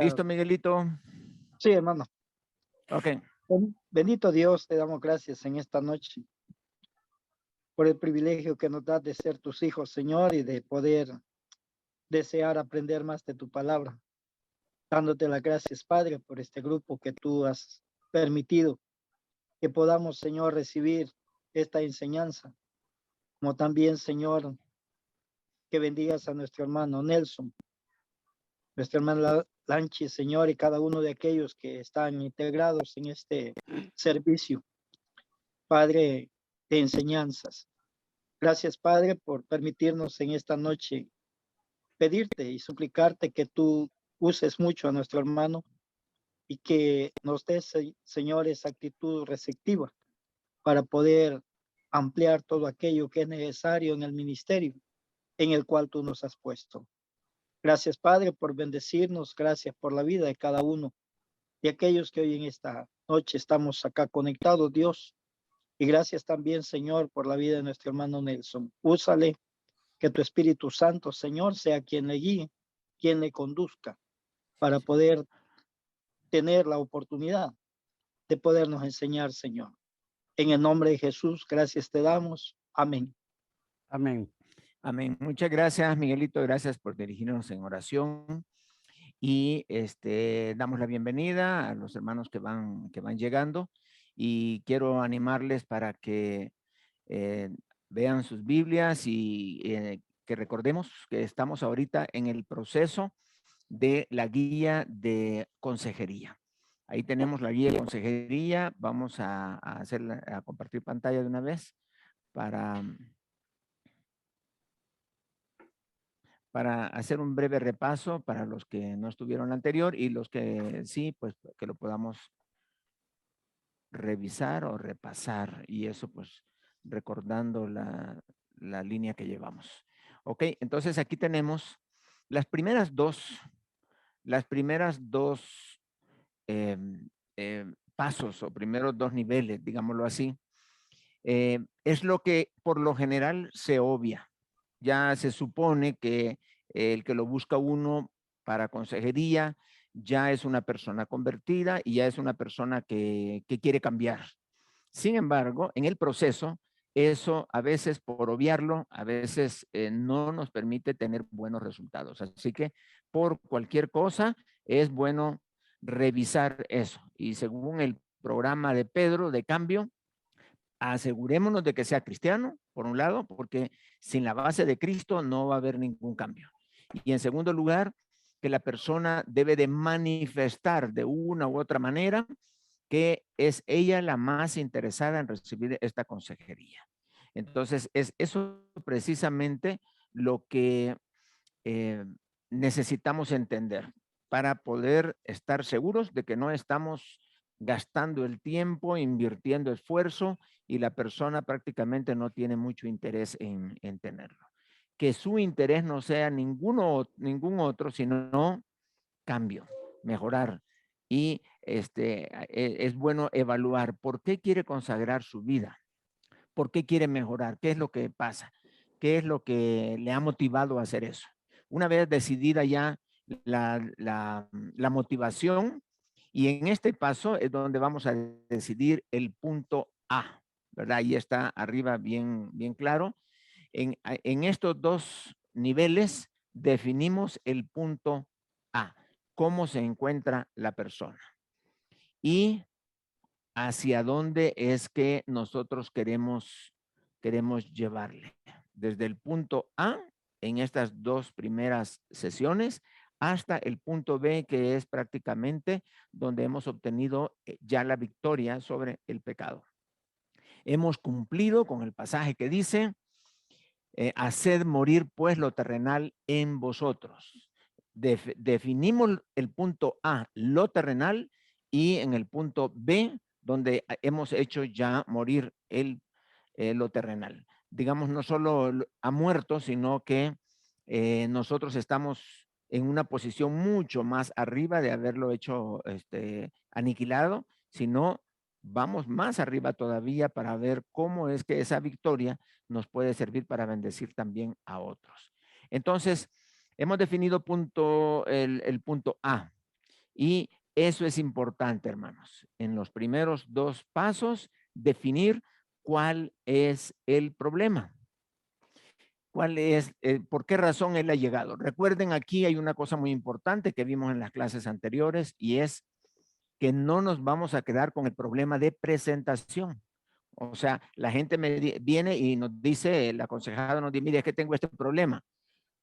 ¿Listo, Miguelito? Sí, hermano. Ok. Bendito Dios, te damos gracias en esta noche por el privilegio que nos das de ser tus hijos, Señor, y de poder desear aprender más de tu palabra. Dándote las gracias, Padre, por este grupo que tú has permitido que podamos, Señor, recibir esta enseñanza. Como también, Señor, que bendigas a nuestro hermano Nelson, nuestro hermano Lanchi, Señor, y cada uno de aquellos que están integrados en este servicio, Padre, de enseñanzas. Gracias, Padre, por permitirnos en esta noche pedirte y suplicarte que tú uses mucho a nuestro hermano y que nos des, Señor, esa actitud receptiva para poder ampliar todo aquello que es necesario en el ministerio en el cual tú nos has puesto. Gracias, Padre, por bendecirnos. Gracias por la vida de cada uno de aquellos que hoy en esta noche estamos acá conectados, Dios. Y gracias también, Señor, por la vida de nuestro hermano Nelson. Úsale, que tu Espíritu Santo, Señor, sea quien le guíe, quien le conduzca, para poder tener la oportunidad de podernos enseñar, Señor. En el nombre de Jesús, gracias te damos. Amén. Amén. Amén. Muchas gracias, Miguelito. Gracias por dirigirnos en oración. Y damos la bienvenida a los hermanos que van llegando. Y quiero animarles para que vean sus Biblias y que recordemos que estamos ahorita en el proceso de la guía de consejería. Ahí tenemos la guía de consejería. Vamos a compartir pantalla de una vez para hacer un breve repaso para los que no estuvieron la anterior y los que sí, pues que lo podamos revisar o repasar, y eso pues recordando la línea que llevamos. Ok, entonces aquí tenemos las primeras dos eh, pasos o primeros dos niveles, digámoslo así. Es lo que por lo general se obvia. Ya se supone que el que lo busca uno para consejería ya es una persona convertida y ya es una persona que quiere cambiar. Sin embargo, en el proceso, eso a veces por obviarlo, a veces no nos permite tener buenos resultados. Así que por cualquier cosa es bueno revisar eso. Y según el programa de Pedro de cambio, asegurémonos de que sea cristiano, por un lado, porque sin la base de Cristo no va a haber ningún cambio. Y en segundo lugar, que la persona debe de manifestar de una u otra manera que es ella la más interesada en recibir esta consejería. Entonces, es eso precisamente lo que necesitamos entender para poder estar seguros de que no estamos gastando el tiempo, invirtiendo esfuerzo y la persona prácticamente no tiene mucho interés en tenerlo. Que su interés no sea ningún otro, sino cambio, mejorar. Y es bueno evaluar por qué quiere consagrar su vida, por qué quiere mejorar, qué es lo que pasa, qué es lo que le ha motivado a hacer eso. Una vez decidida ya la motivación, y en este paso es donde vamos a decidir el punto A, ¿verdad? Ahí está arriba bien claro. En estos dos niveles definimos el punto A, cómo se encuentra la persona y hacia dónde es que nosotros queremos llevarle. Desde el punto A, en estas dos primeras sesiones, hasta el punto B, que es prácticamente donde hemos obtenido ya la victoria sobre el pecado. Hemos cumplido con el pasaje que dice, haced morir pues lo terrenal en vosotros. Definimos el punto A, lo terrenal, y en el punto B, donde hemos hecho ya morir lo terrenal. Digamos, no solo ha muerto, sino que nosotros estamos en una posición mucho más arriba de haberlo hecho aniquilado, sino vamos más arriba todavía para ver cómo es que esa victoria nos puede servir para bendecir también a otros. Entonces, hemos definido el punto A. Y eso es importante, hermanos. En los primeros 2 pasos, definir cuál es el problema. ¿Cuál es, por qué razón él ha llegado? Recuerden, aquí hay una cosa muy importante que vimos en las clases anteriores y es que no nos vamos a quedar con el problema de presentación. O sea, la gente viene y nos dice, el aconsejado nos dice, mire, es que tengo este problema.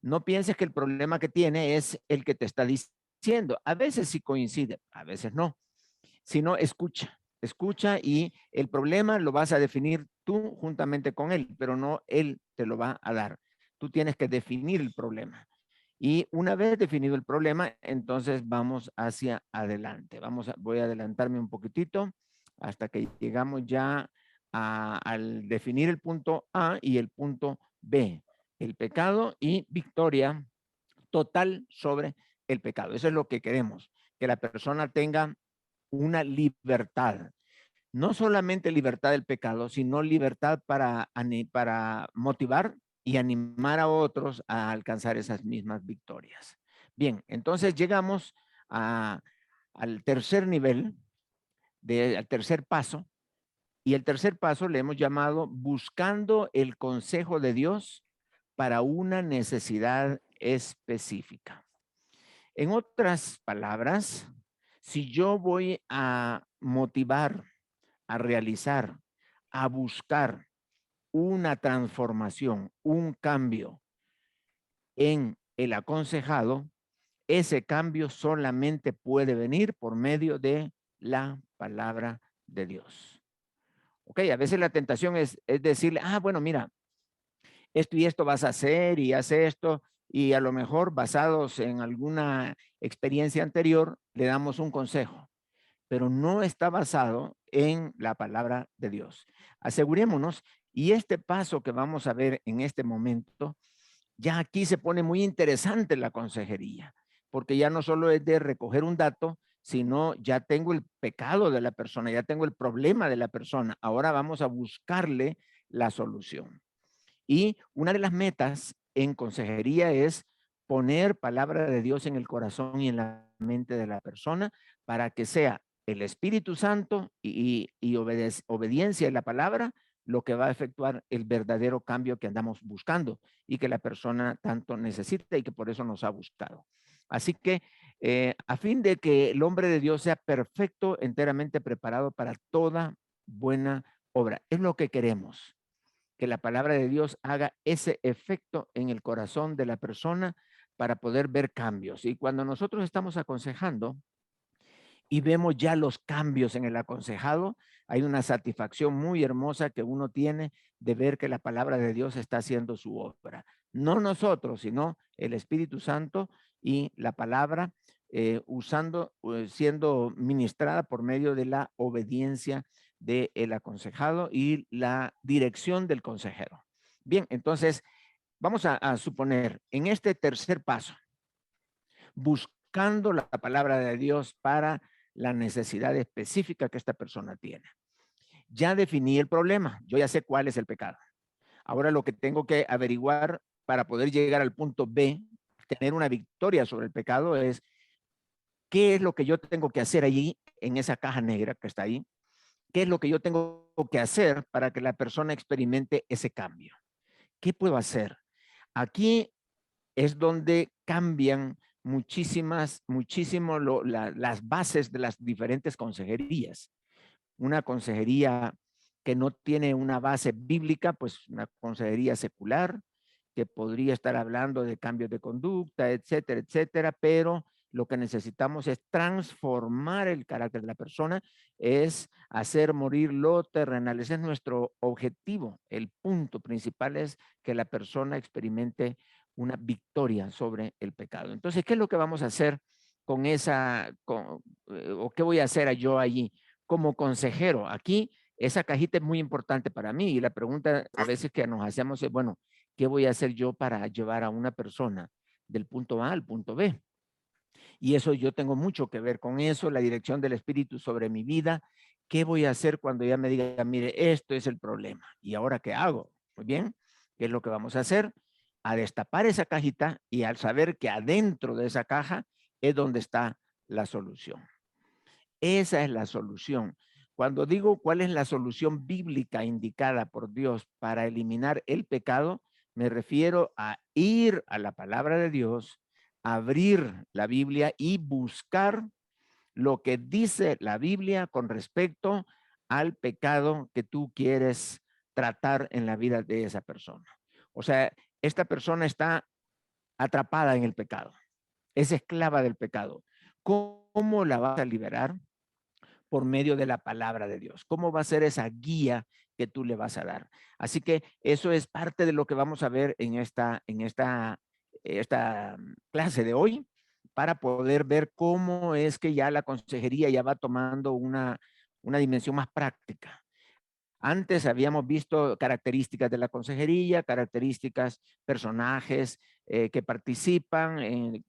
No pienses que el problema que tiene es el que te está diciendo. A veces sí coincide, a veces no. Sino escucha, escucha y el problema lo vas a definir tú juntamente con él, pero no él te lo va a dar. Tú tienes que definir el problema. Y una vez definido el problema, entonces vamos hacia adelante. Voy a adelantarme un poquitito hasta que llegamos ya al definir el punto A y el punto B. El pecado y victoria total sobre el pecado. Eso es lo que queremos, que la persona tenga una libertad. No solamente libertad del pecado, sino libertad para motivar y animar a otros a alcanzar esas mismas victorias. Bien, entonces llegamos al tercer nivel, al tercer paso, y el tercer paso le hemos llamado buscando el consejo de Dios para una necesidad específica. En otras palabras, si yo voy a motivar, a realizar, a buscar una transformación, un cambio en el aconsejado, ese cambio solamente puede venir por medio de la palabra de Dios. Ok, a veces la tentación es decirle, bueno, mira, esto y esto vas a hacer y hace esto, y a lo mejor basados en alguna experiencia anterior, le damos un consejo, pero no está basado en la palabra de Dios. Asegurémonos, y este paso que vamos a ver en este momento, ya aquí se pone muy interesante la consejería, porque ya no solo es de recoger un dato, sino ya tengo el pecado de la persona, ya tengo el problema de la persona. Ahora vamos a buscarle la solución. Y una de las metas en consejería es poner palabra de Dios en el corazón y en la mente de la persona para que sea el Espíritu Santo y obediencia a la palabra lo que va a efectuar el verdadero cambio que andamos buscando y que la persona tanto necesita y que por eso nos ha buscado. Así que a fin de que el hombre de Dios sea perfecto, enteramente preparado para toda buena obra. Es lo que queremos, que la palabra de Dios haga ese efecto en el corazón de la persona para poder ver cambios. Y cuando nosotros estamos aconsejando y vemos ya los cambios en el aconsejado, hay una satisfacción muy hermosa que uno tiene de ver que la palabra de Dios está haciendo su obra. No nosotros, sino el Espíritu Santo y la palabra siendo ministrada por medio de la obediencia del aconsejado y la dirección del consejero. Bien, entonces vamos a suponer en este tercer paso, buscando la palabra de Dios para la necesidad específica que esta persona tiene. Ya definí el problema, yo ya sé cuál es el pecado. Ahora lo que tengo que averiguar para poder llegar al punto B, tener una victoria sobre el pecado, es qué es lo que yo tengo que hacer allí en esa caja negra que está ahí. ¿Qué es lo que yo tengo que hacer para que la persona experimente ese cambio? ¿Qué puedo hacer? Aquí es donde cambian muchísimo las bases de las diferentes consejerías. Una consejería que no tiene una base bíblica, pues una consejería secular, que podría estar hablando de cambios de conducta, etcétera, etcétera, pero lo que necesitamos es transformar el carácter de la persona, es hacer morir lo terrenal. Ese es nuestro objetivo. El punto principal es que la persona experimente una victoria sobre el pecado. Entonces, ¿qué es lo que vamos a hacer con o qué voy a hacer yo allí como consejero? Aquí, esa cajita es muy importante para mí y la pregunta a veces que nos hacemos es, bueno, ¿qué voy a hacer yo para llevar a una persona del punto A al punto B? Y eso yo tengo mucho que ver con eso, la dirección del Espíritu sobre mi vida. ¿Qué voy a hacer cuando ya me diga, mire, esto es el problema? ¿Y ahora qué hago? Muy bien, ¿qué es lo que vamos a hacer? A destapar esa cajita y al saber que adentro de esa caja es donde está la solución. Esa es la solución. Cuando digo cuál es la solución bíblica indicada por Dios para eliminar el pecado, me refiero a ir a la palabra de Dios, abrir la Biblia y buscar lo que dice la Biblia con respecto al pecado que tú quieres tratar en la vida de esa persona. O sea, esta persona está atrapada en el pecado, es esclava del pecado. ¿Cómo la vas a liberar? Por medio de la palabra de Dios. ¿Cómo va a ser esa guía que tú le vas a dar? Así que eso es parte de lo que vamos a ver en esta clase de hoy, para poder ver cómo es que ya la consejería ya va tomando una dimensión más práctica. Antes habíamos visto características de la consejería, características, personajes que participan en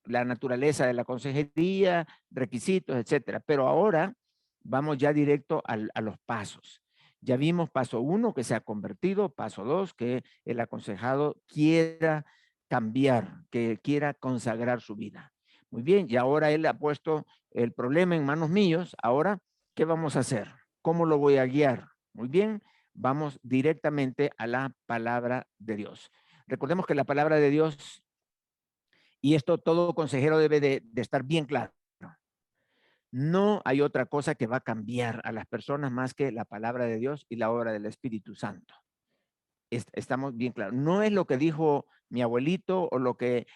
la naturaleza de la consejería, requisitos, etcétera. Pero ahora vamos ya directo a los pasos. Ya vimos paso 1 que se ha convertido, paso 2 que el aconsejado quiera cambiar, que quiera consagrar su vida. Muy bien, y ahora él ha puesto el problema en manos míos. Ahora, ¿qué vamos a hacer? ¿Cómo lo voy a guiar? Muy bien, vamos directamente a la palabra de Dios. Recordemos que la palabra de Dios, y esto todo consejero debe de estar bien claro, no hay otra cosa que va a cambiar a las personas más que la palabra de Dios y la obra del Espíritu Santo. Estamos bien claros. No es lo que dijo mi abuelito o lo que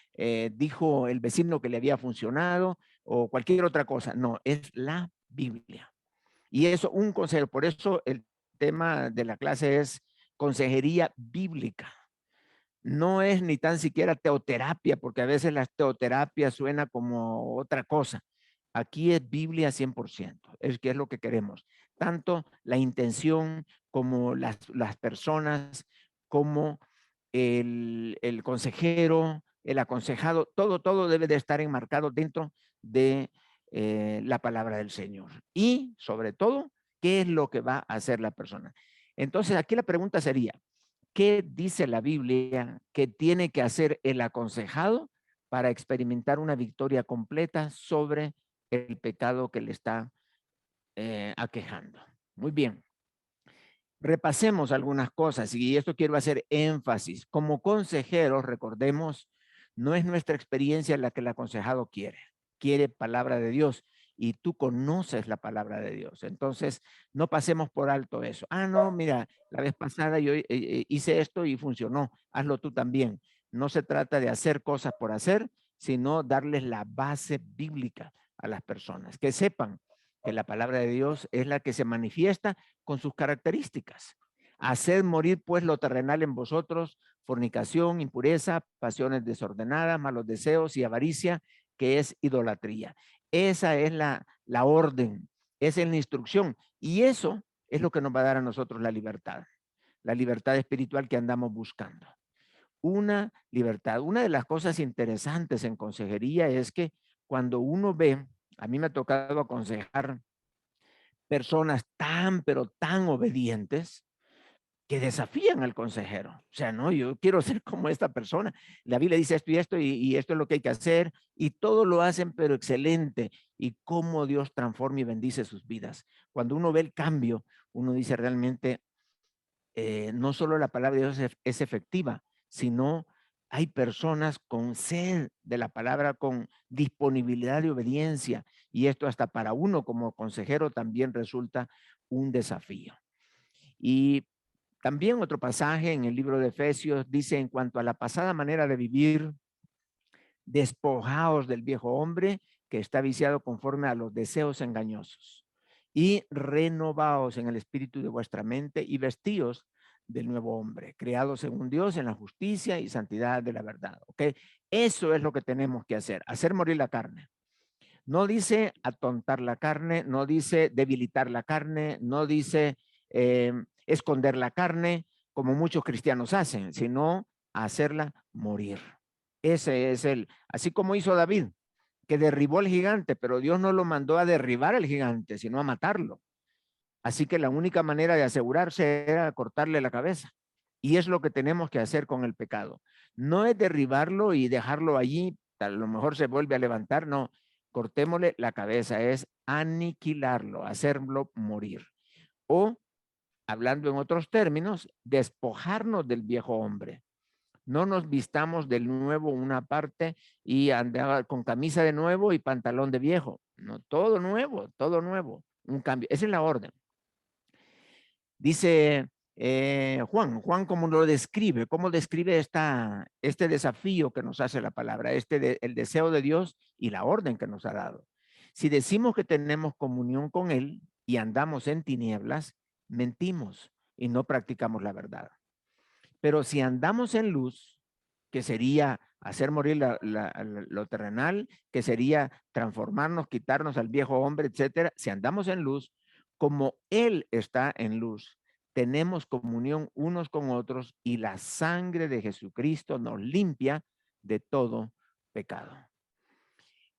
dijo el vecino que le había funcionado o cualquier otra cosa. No, es la Biblia. Y eso, un consejo. Por eso el tema de la clase es consejería bíblica. No es ni tan siquiera teoterapia, porque a veces la teoterapia suena como otra cosa. Aquí es Biblia 100%, es que es lo que queremos. Tanto la intención como las personas, como el consejero, el aconsejado, todo debe de estar enmarcado dentro de la palabra del Señor. Y sobre todo, ¿qué es lo que va a hacer la persona? Entonces, aquí la pregunta sería, ¿qué dice la Biblia que tiene que hacer el aconsejado para experimentar una victoria completa sobre el pecado que le está aquejando? Muy bien. Repasemos algunas cosas y esto quiero hacer énfasis. Como consejeros, recordemos, no es nuestra experiencia la que el aconsejado quiere. Quiere palabra de Dios y tú conoces la palabra de Dios. Entonces, no pasemos por alto eso. Ah, no, mira, la vez pasada yo hice esto y funcionó. Hazlo tú también. No se trata de hacer cosas por hacer, sino darles la base bíblica a las personas. Que sepan que la palabra de Dios es la que se manifiesta con sus características. Haced morir pues lo terrenal en vosotros, fornicación, impureza, pasiones desordenadas, malos deseos y avaricia, que es idolatría. Esa es la orden, esa es la instrucción. Y eso es lo que nos va a dar a nosotros la libertad espiritual que andamos buscando. Una libertad. Una de las cosas interesantes en consejería es que cuando uno ve, a mí me ha tocado aconsejar personas tan, pero tan obedientes que desafían al consejero. O sea, no, yo quiero ser como esta persona. La Biblia dice esto y esto es lo que hay que hacer y todo lo hacen, pero excelente. Y cómo Dios transforma y bendice sus vidas. Cuando uno ve el cambio, uno dice realmente, no solo la palabra de Dios es efectiva, sino hay personas con sed de la palabra, con disponibilidad de obediencia, y esto hasta para uno como consejero también resulta un desafío. Y también otro pasaje en el libro de Efesios dice, en cuanto a la pasada manera de vivir, despojaos del viejo hombre que está viciado conforme a los deseos engañosos y renovaos en el espíritu de vuestra mente y vestíos del nuevo hombre, creado según Dios en la justicia y santidad de la verdad. ¿Ok? Eso es lo que tenemos que hacer morir la carne. No dice atontar la carne, no dice debilitar la carne, no dice esconder la carne, como muchos cristianos hacen, sino hacerla morir. Ese es así como hizo David, que derribó al gigante, pero Dios no lo mandó a derribar al gigante, sino a matarlo. Así que la única manera de asegurarse era cortarle la cabeza. Y es lo que tenemos que hacer con el pecado. No es derribarlo y dejarlo allí, a lo mejor se vuelve a levantar, no. cortémosle la cabeza, es aniquilarlo, hacerlo morir. O, hablando en otros términos, despojarnos del viejo hombre. No nos vistamos de nuevo una parte y andar con camisa de nuevo y pantalón de viejo. No, todo nuevo, un cambio. Esa es la orden. Dice Juan, ¿cómo lo describe? ¿Cómo describe este desafío que nos hace la palabra? El deseo de Dios y la orden que nos ha dado. Si decimos que tenemos comunión con Él y andamos en tinieblas, mentimos y no practicamos la verdad. Pero si andamos en luz, que sería hacer morir lo terrenal, que sería transformarnos, quitarnos al viejo hombre, etcétera. Si andamos en luz, como Él está en luz, tenemos comunión unos con otros y la sangre de Jesucristo nos limpia de todo pecado.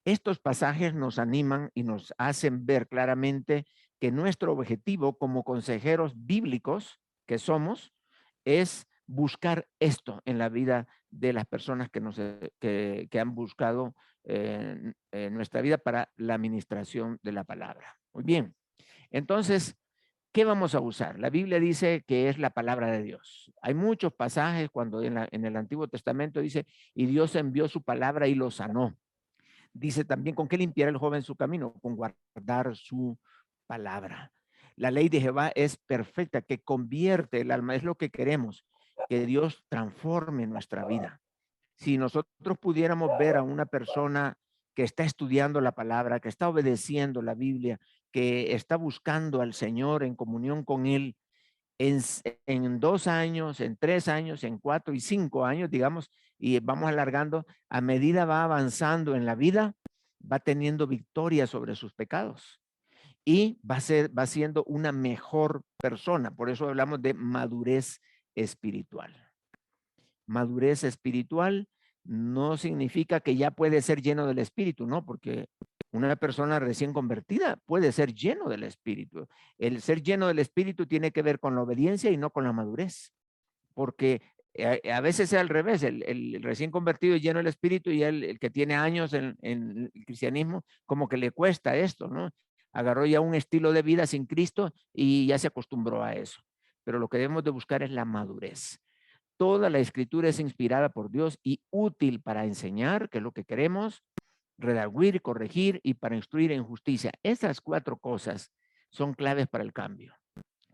Estos pasajes nos animan y nos hacen ver claramente que nuestro objetivo como consejeros bíblicos que somos es buscar esto en la vida de las personas que han buscado nuestra vida para la administración de la palabra. Muy bien, entonces, ¿qué vamos a usar? La Biblia dice que es la palabra de Dios. Hay muchos pasajes cuando en el Antiguo Testamento dice, y Dios envió su palabra y lo sanó. Dice también, ¿con qué limpiará el joven su camino? Con guardar su palabra. La ley de Jehová es perfecta, que convierte el alma, es lo que queremos, que Dios transforme nuestra vida. Si nosotros pudiéramos ver a una persona que está estudiando la palabra, que está obedeciendo la Biblia, que está buscando al Señor en comunión con Él, en 2 años, en 3 años, en 4 y 5 años, digamos, y vamos alargando, a medida va avanzando en la vida, va teniendo victoria sobre sus pecados y va siendo una mejor persona. Por eso hablamos de madurez espiritual. Madurez espiritual no significa que ya puede ser lleno del Espíritu, ¿no? Porque una persona recién convertida puede ser lleno del Espíritu. El ser lleno del Espíritu tiene que ver con la obediencia y no con la madurez. Porque a veces es al revés, el recién convertido y lleno del Espíritu y el que tiene años en el cristianismo, como que le cuesta esto, ¿no? Agarró ya un estilo de vida sin Cristo y ya se acostumbró a eso. Pero lo que debemos de buscar es la madurez. Toda la escritura es inspirada por Dios y útil para enseñar, que es lo que queremos, redarguir, corregir y para instruir en justicia. Esas 4 cosas son claves para el cambio.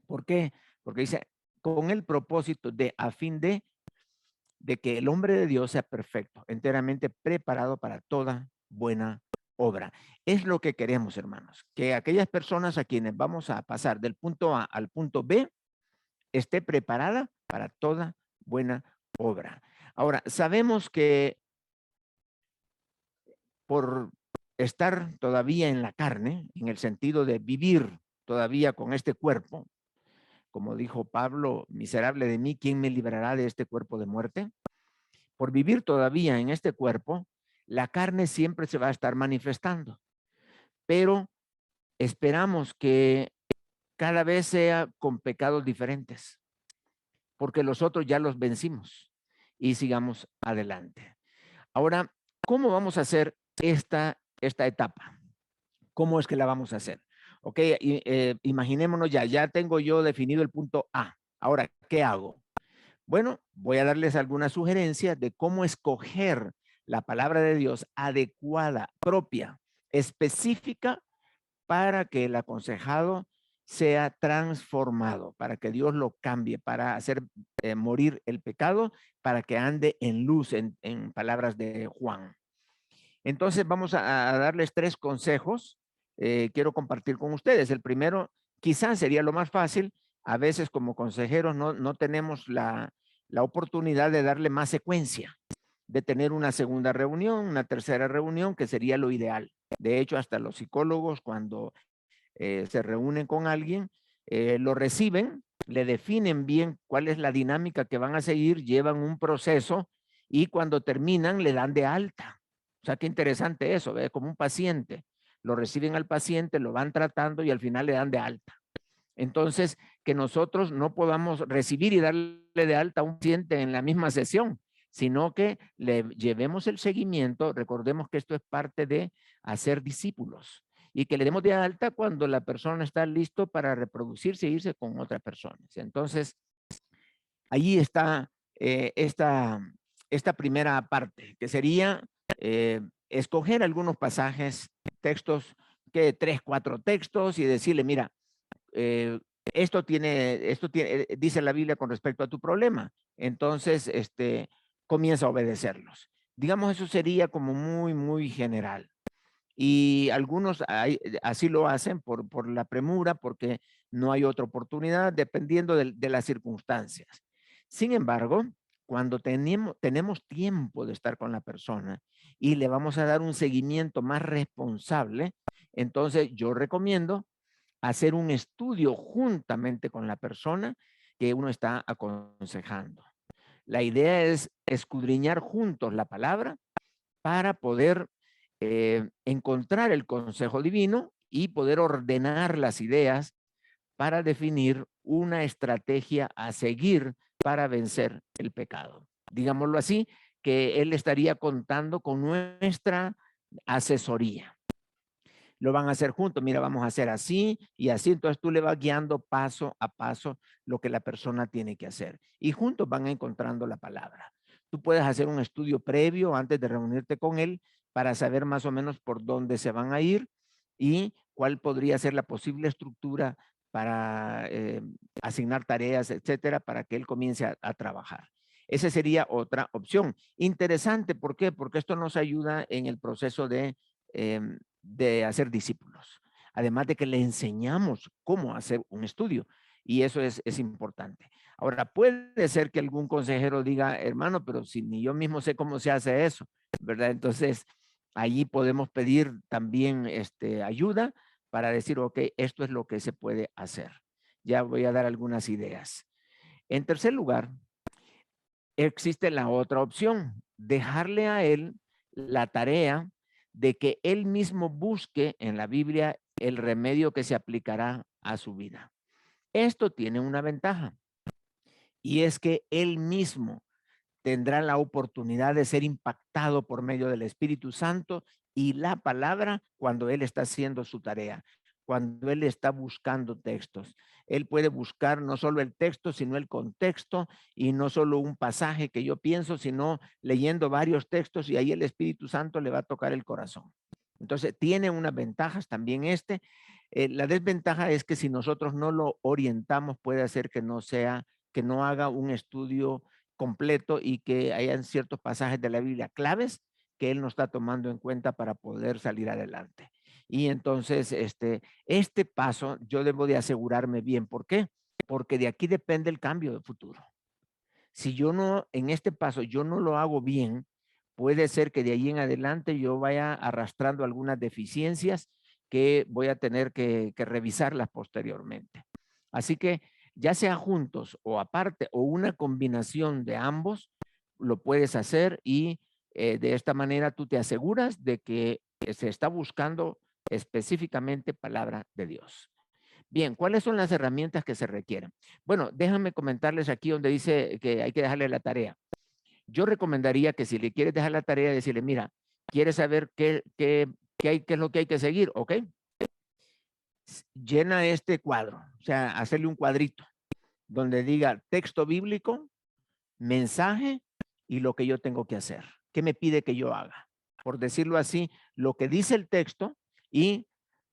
¿Por qué? Porque dice, con el propósito de, a fin de que el hombre de Dios sea perfecto, enteramente preparado para toda buena obra. Es lo que queremos, hermanos, que aquellas personas a quienes vamos a pasar del punto A al punto B esté preparada para toda buena obra. Ahora, sabemos que por estar todavía en la carne, en el sentido de vivir todavía con este cuerpo, como dijo Pablo, miserable de mí, ¿quién me librará de este cuerpo de muerte? Por vivir todavía en este cuerpo, la carne siempre se va a estar manifestando, pero esperamos que cada vez sea con pecados diferentes, porque los otros ya los vencimos y sigamos adelante. Ahora, ¿cómo vamos a hacer esta etapa? ¿Cómo es que la vamos a hacer? Ok, imaginémonos ya tengo yo definido el punto A. Ahora, ¿qué hago? Bueno, voy a darles algunas sugerencias de cómo escoger la palabra de Dios adecuada, propia, específica para que el aconsejado sea transformado, para que Dios lo cambie, para hacer morir el pecado, para que ande en luz, en palabras de Juan. Entonces vamos a darles 3 consejos. Quiero compartir con ustedes. El primero, quizás sería lo más fácil. A veces como consejeros no tenemos la oportunidad de darle más secuencia, de tener una segunda reunión, una tercera reunión, que sería lo ideal. De hecho, hasta los psicólogos cuando se reúnen con alguien, lo reciben, le definen bien cuál es la dinámica que van a seguir, llevan un proceso y cuando terminan le dan de alta. O sea, qué interesante eso, ¿ve? Como un paciente. Lo reciben al paciente, lo van tratando y al final le dan de alta. Entonces, que nosotros no podamos recibir y darle de alta a un paciente en la misma sesión, sino que le llevemos el seguimiento. Recordemos que esto es parte de hacer discípulos y que le demos de alta cuando la persona está listo para reproducirse e irse con otras personas. Entonces, allí está esta primera parte, que sería escoger algunos pasajes, textos, que 3, 4 textos y decirle, mira, dice la Biblia con respecto a tu problema. Entonces, comienza a obedecerlos. Digamos, eso sería como muy, muy general. Y algunos así lo hacen por la premura, porque no hay otra oportunidad, dependiendo de las circunstancias. Sin embargo, cuando tenemos tiempo de estar con la persona y le vamos a dar un seguimiento más responsable, entonces yo recomiendo hacer un estudio juntamente con la persona que uno está aconsejando. La idea es escudriñar juntos la palabra para poder encontrar el consejo divino y poder ordenar las ideas para definir una estrategia a seguir para vencer el pecado. Digámoslo así, que él estaría contando con nuestra asesoría. Lo van a hacer juntos, mira, vamos a hacer así y así, entonces tú le vas guiando paso a paso lo que la persona tiene que hacer y juntos van encontrando la palabra. Tú puedes hacer un estudio previo antes de reunirte con él para saber más o menos por dónde se van a ir y cuál podría ser la posible estructura para asignar tareas, etcétera, para que él comience a trabajar. Esa sería otra opción. Interesante, ¿por qué? Porque esto nos ayuda en el proceso de hacer discípulos. Además de que le enseñamos cómo hacer un estudio. Y eso es importante. Ahora, puede ser que algún consejero diga, hermano, pero si ni yo mismo sé cómo se hace eso, ¿verdad? Entonces, allí podemos pedir también ayuda para decir, ok, esto es lo que se puede hacer. Ya voy a dar algunas ideas. En tercer lugar, existe la otra opción, dejarle a él la tarea de que él mismo busque en la Biblia el remedio que se aplicará a su vida. Esto tiene una ventaja y es que él mismo tendrá la oportunidad de ser impactado por medio del Espíritu Santo y la palabra cuando él está haciendo su tarea, cuando él está buscando textos. Él puede buscar no solo el texto, sino el contexto y no solo un pasaje que yo pienso, sino leyendo varios textos y ahí el Espíritu Santo le va a tocar el corazón. Entonces, tiene unas ventajas también la desventaja es que si nosotros no lo orientamos, puede hacer que no haga un estudio completo y que hayan ciertos pasajes de la Biblia claves que él no está tomando en cuenta para poder salir adelante. Y entonces, este paso yo debo de asegurarme bien. ¿Por qué? Porque de aquí depende el cambio de futuro. Si yo no, en este paso, yo no lo hago bien, puede ser que de ahí en adelante yo vaya arrastrando algunas deficiencias que voy a tener que revisarlas posteriormente. Así que ya sea juntos o aparte o una combinación de ambos, lo puedes hacer y de esta manera tú te aseguras de que se está buscando específicamente palabra de Dios. Bien, ¿cuáles son las herramientas que se requieren? Bueno, déjame comentarles aquí donde dice que hay que dejarle la tarea. Yo recomendaría que si le quieres dejar la tarea, decirle, mira, ¿quieres saber qué es lo que hay que seguir? ¿Ok? Llena este cuadro, o sea, hacerle un cuadrito donde diga texto bíblico, mensaje y lo que yo tengo que hacer. ¿Qué me pide que yo haga? Por decirlo así, lo que dice el texto y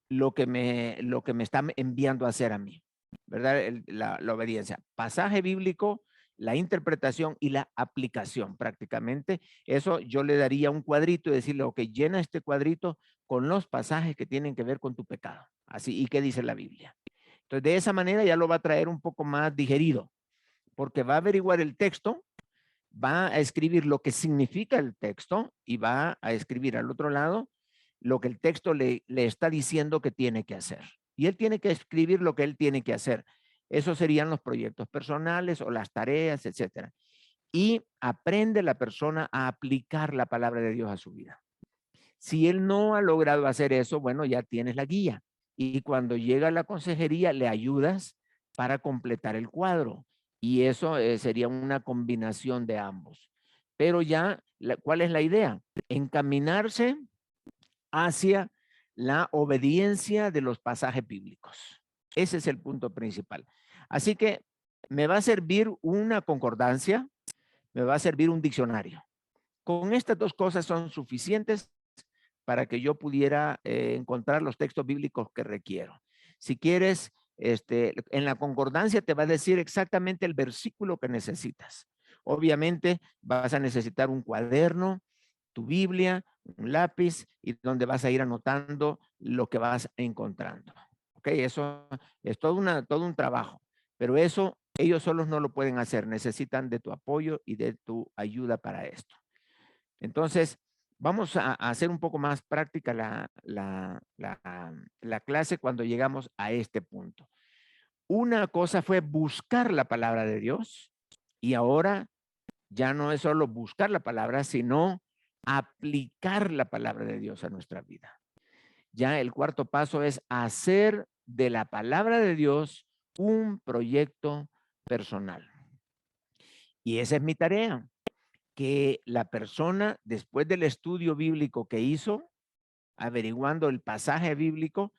lo que me está enviando a hacer a mí, ¿verdad? La obediencia. Pasaje bíblico, la interpretación y la aplicación prácticamente. Eso yo le daría un cuadrito y decirle, ok, llena este cuadrito con los pasajes que tienen que ver con tu pecado. Así, ¿y qué dice la Biblia? Entonces, de esa manera ya lo va a traer un poco más digerido, porque va a averiguar el texto, va a escribir lo que significa el texto y va a escribir al otro lado lo que el texto le está diciendo que tiene que hacer. Y él tiene que escribir lo que él tiene que hacer. Esos serían los proyectos personales o las tareas, etcétera. Y aprende la persona a aplicar la palabra de Dios a su vida. Si él no ha logrado hacer eso, bueno, ya tienes la guía. Y cuando llega a la consejería, le ayudas para completar el cuadro. Y eso sería una combinación de ambos. pero ya, ¿cuál es la idea? Encaminarse hacia la obediencia de los pasajes bíblicos. Ese es el punto principal. Así que me va a servir una concordancia, me va a servir un diccionario. Con estas dos cosas son suficientes para que yo pudiera encontrar los textos bíblicos que requiero. Si quieres, en la concordancia te va a decir exactamente el versículo que necesitas. Obviamente vas a necesitar un cuaderno, tu Biblia, un lápiz y donde vas a ir anotando lo que vas encontrando. Ok, eso es todo un trabajo, pero eso ellos solos no lo pueden hacer, necesitan de tu apoyo y de tu ayuda para esto. Entonces, vamos a hacer un poco más práctica la clase cuando llegamos a este punto. Una cosa fue buscar la palabra de Dios y ahora ya no es solo buscar la palabra, sino aplicar la palabra de Dios a nuestra vida. Ya el cuarto paso es hacer de la palabra de Dios un proyecto personal. Y esa es mi tarea, que la persona, después del estudio bíblico que hizo, averiguando el pasaje bíblico,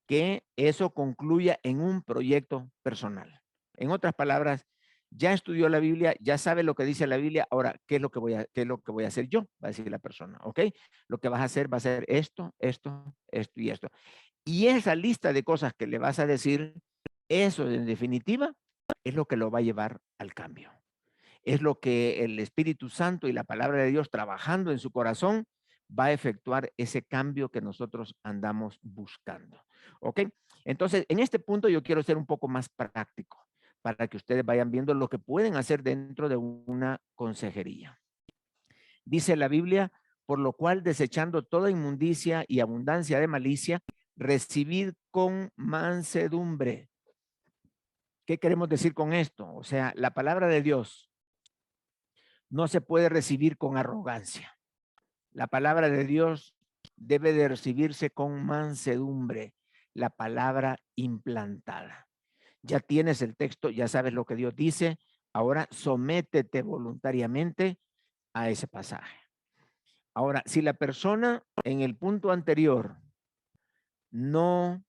que eso concluya en un proyecto personal. En otras palabras, ya estudió la Biblia, ya sabe lo que dice la Biblia, ahora, ¿qué es lo que voy a hacer yo? Va a decir la persona, ¿ok? Lo que vas a hacer va a ser esto, esto, esto y esto. Y esa lista de cosas que le vas a decir, eso en definitiva es lo que lo va a llevar al cambio. Es lo que el Espíritu Santo y la palabra de Dios trabajando en su corazón va a efectuar ese cambio que nosotros andamos buscando. ¿Ok? Entonces, en este punto yo quiero ser un poco más práctico para que ustedes vayan viendo lo que pueden hacer dentro de una consejería. Dice la Biblia, por lo cual desechando toda inmundicia y abundancia de malicia, recibid con mansedumbre. ¿Qué queremos decir con esto? O sea, la palabra de Dios no se puede recibir con arrogancia. La palabra de Dios debe de recibirse con mansedumbre, la palabra implantada. Ya tienes el texto, ya sabes lo que Dios dice, ahora sométete voluntariamente a ese pasaje. Ahora, si la persona en el punto anterior no,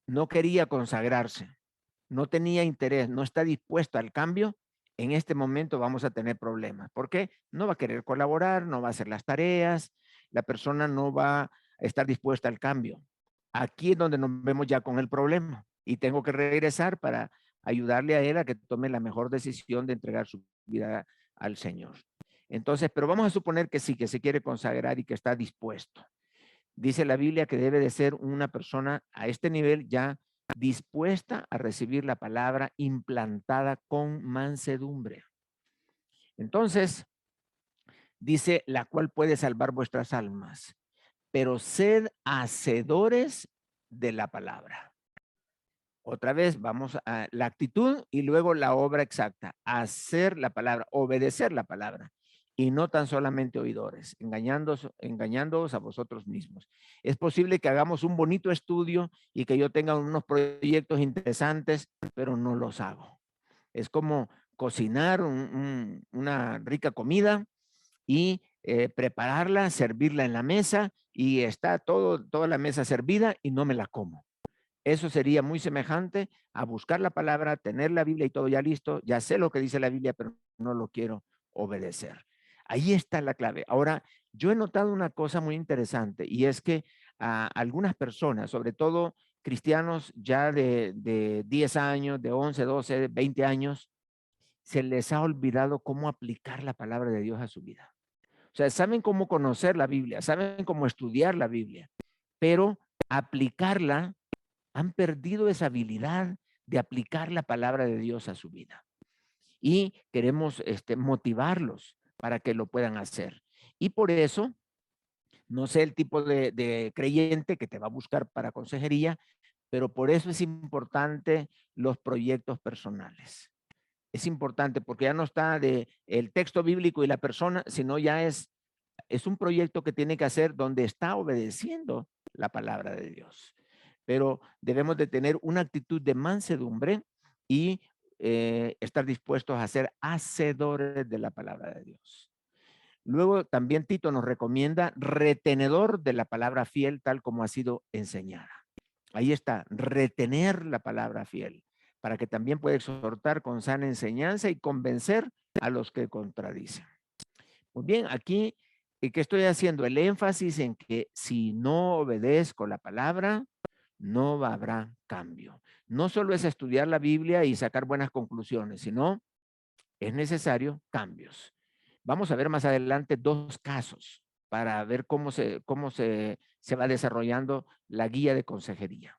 no quería consagrarse, no tenía interés, no está dispuesto al cambio, en este momento vamos a tener problemas. ¿Por qué? No va a querer colaborar, no va a hacer las tareas, la persona no va a estar dispuesta al cambio. Aquí es donde nos vemos ya con el problema y tengo que regresar para ayudarle a él a que tome la mejor decisión de entregar su vida al Señor. Entonces, pero vamos a suponer que sí, que se quiere consagrar y que está dispuesto. Dice la Biblia que debe de ser una persona a este nivel ya dispuesta a recibir la palabra implantada con mansedumbre. Entonces, dice, la cual puede salvar vuestras almas, pero sed hacedores de la palabra. Otra vez, vamos a la actitud y luego la obra exacta. Hacer la palabra, obedecer la palabra. Y no tan solamente oidores, engañándoos a vosotros mismos. Es posible que hagamos un bonito estudio y que yo tenga unos proyectos interesantes, pero no los hago. Es como cocinar una rica comida y prepararla, servirla en la mesa y está toda la mesa servida y no me la como. Eso sería muy semejante a buscar la palabra, tener la Biblia y todo ya listo, ya sé lo que dice la Biblia, pero no lo quiero obedecer. Ahí está la clave. Ahora, yo he notado una cosa muy interesante y es que a algunas personas, sobre todo cristianos ya de 10 años, de 11, 12, 20 años, se les ha olvidado cómo aplicar la palabra de Dios a su vida. O sea, saben cómo conocer la Biblia, saben cómo estudiar la Biblia, pero aplicarla han perdido esa habilidad de aplicar la palabra de Dios a su vida. Y queremos motivarlos para que lo puedan hacer. Y por eso, no sé el tipo de creyente que te va a buscar para consejería, pero por eso es importante los proyectos personales. Es importante porque ya no está de el texto bíblico y la persona, sino ya es un proyecto que tiene que hacer donde está obedeciendo la palabra de Dios. Pero debemos de tener una actitud de mansedumbre y estar dispuestos a ser hacedores de la palabra de Dios. Luego también Tito nos recomienda retenedor de la palabra fiel tal como ha sido enseñada. Ahí está, retener la palabra fiel, para que también pueda exhortar con sana enseñanza y convencer a los que contradicen. Muy bien, aquí, ¿qué estoy haciendo? El énfasis en que si no obedezco la palabra, no habrá cambio. No solo es estudiar la Biblia y sacar buenas conclusiones, sino es necesario cambios. Vamos a ver más adelante 2 casos para ver cómo se va desarrollando la guía de consejería.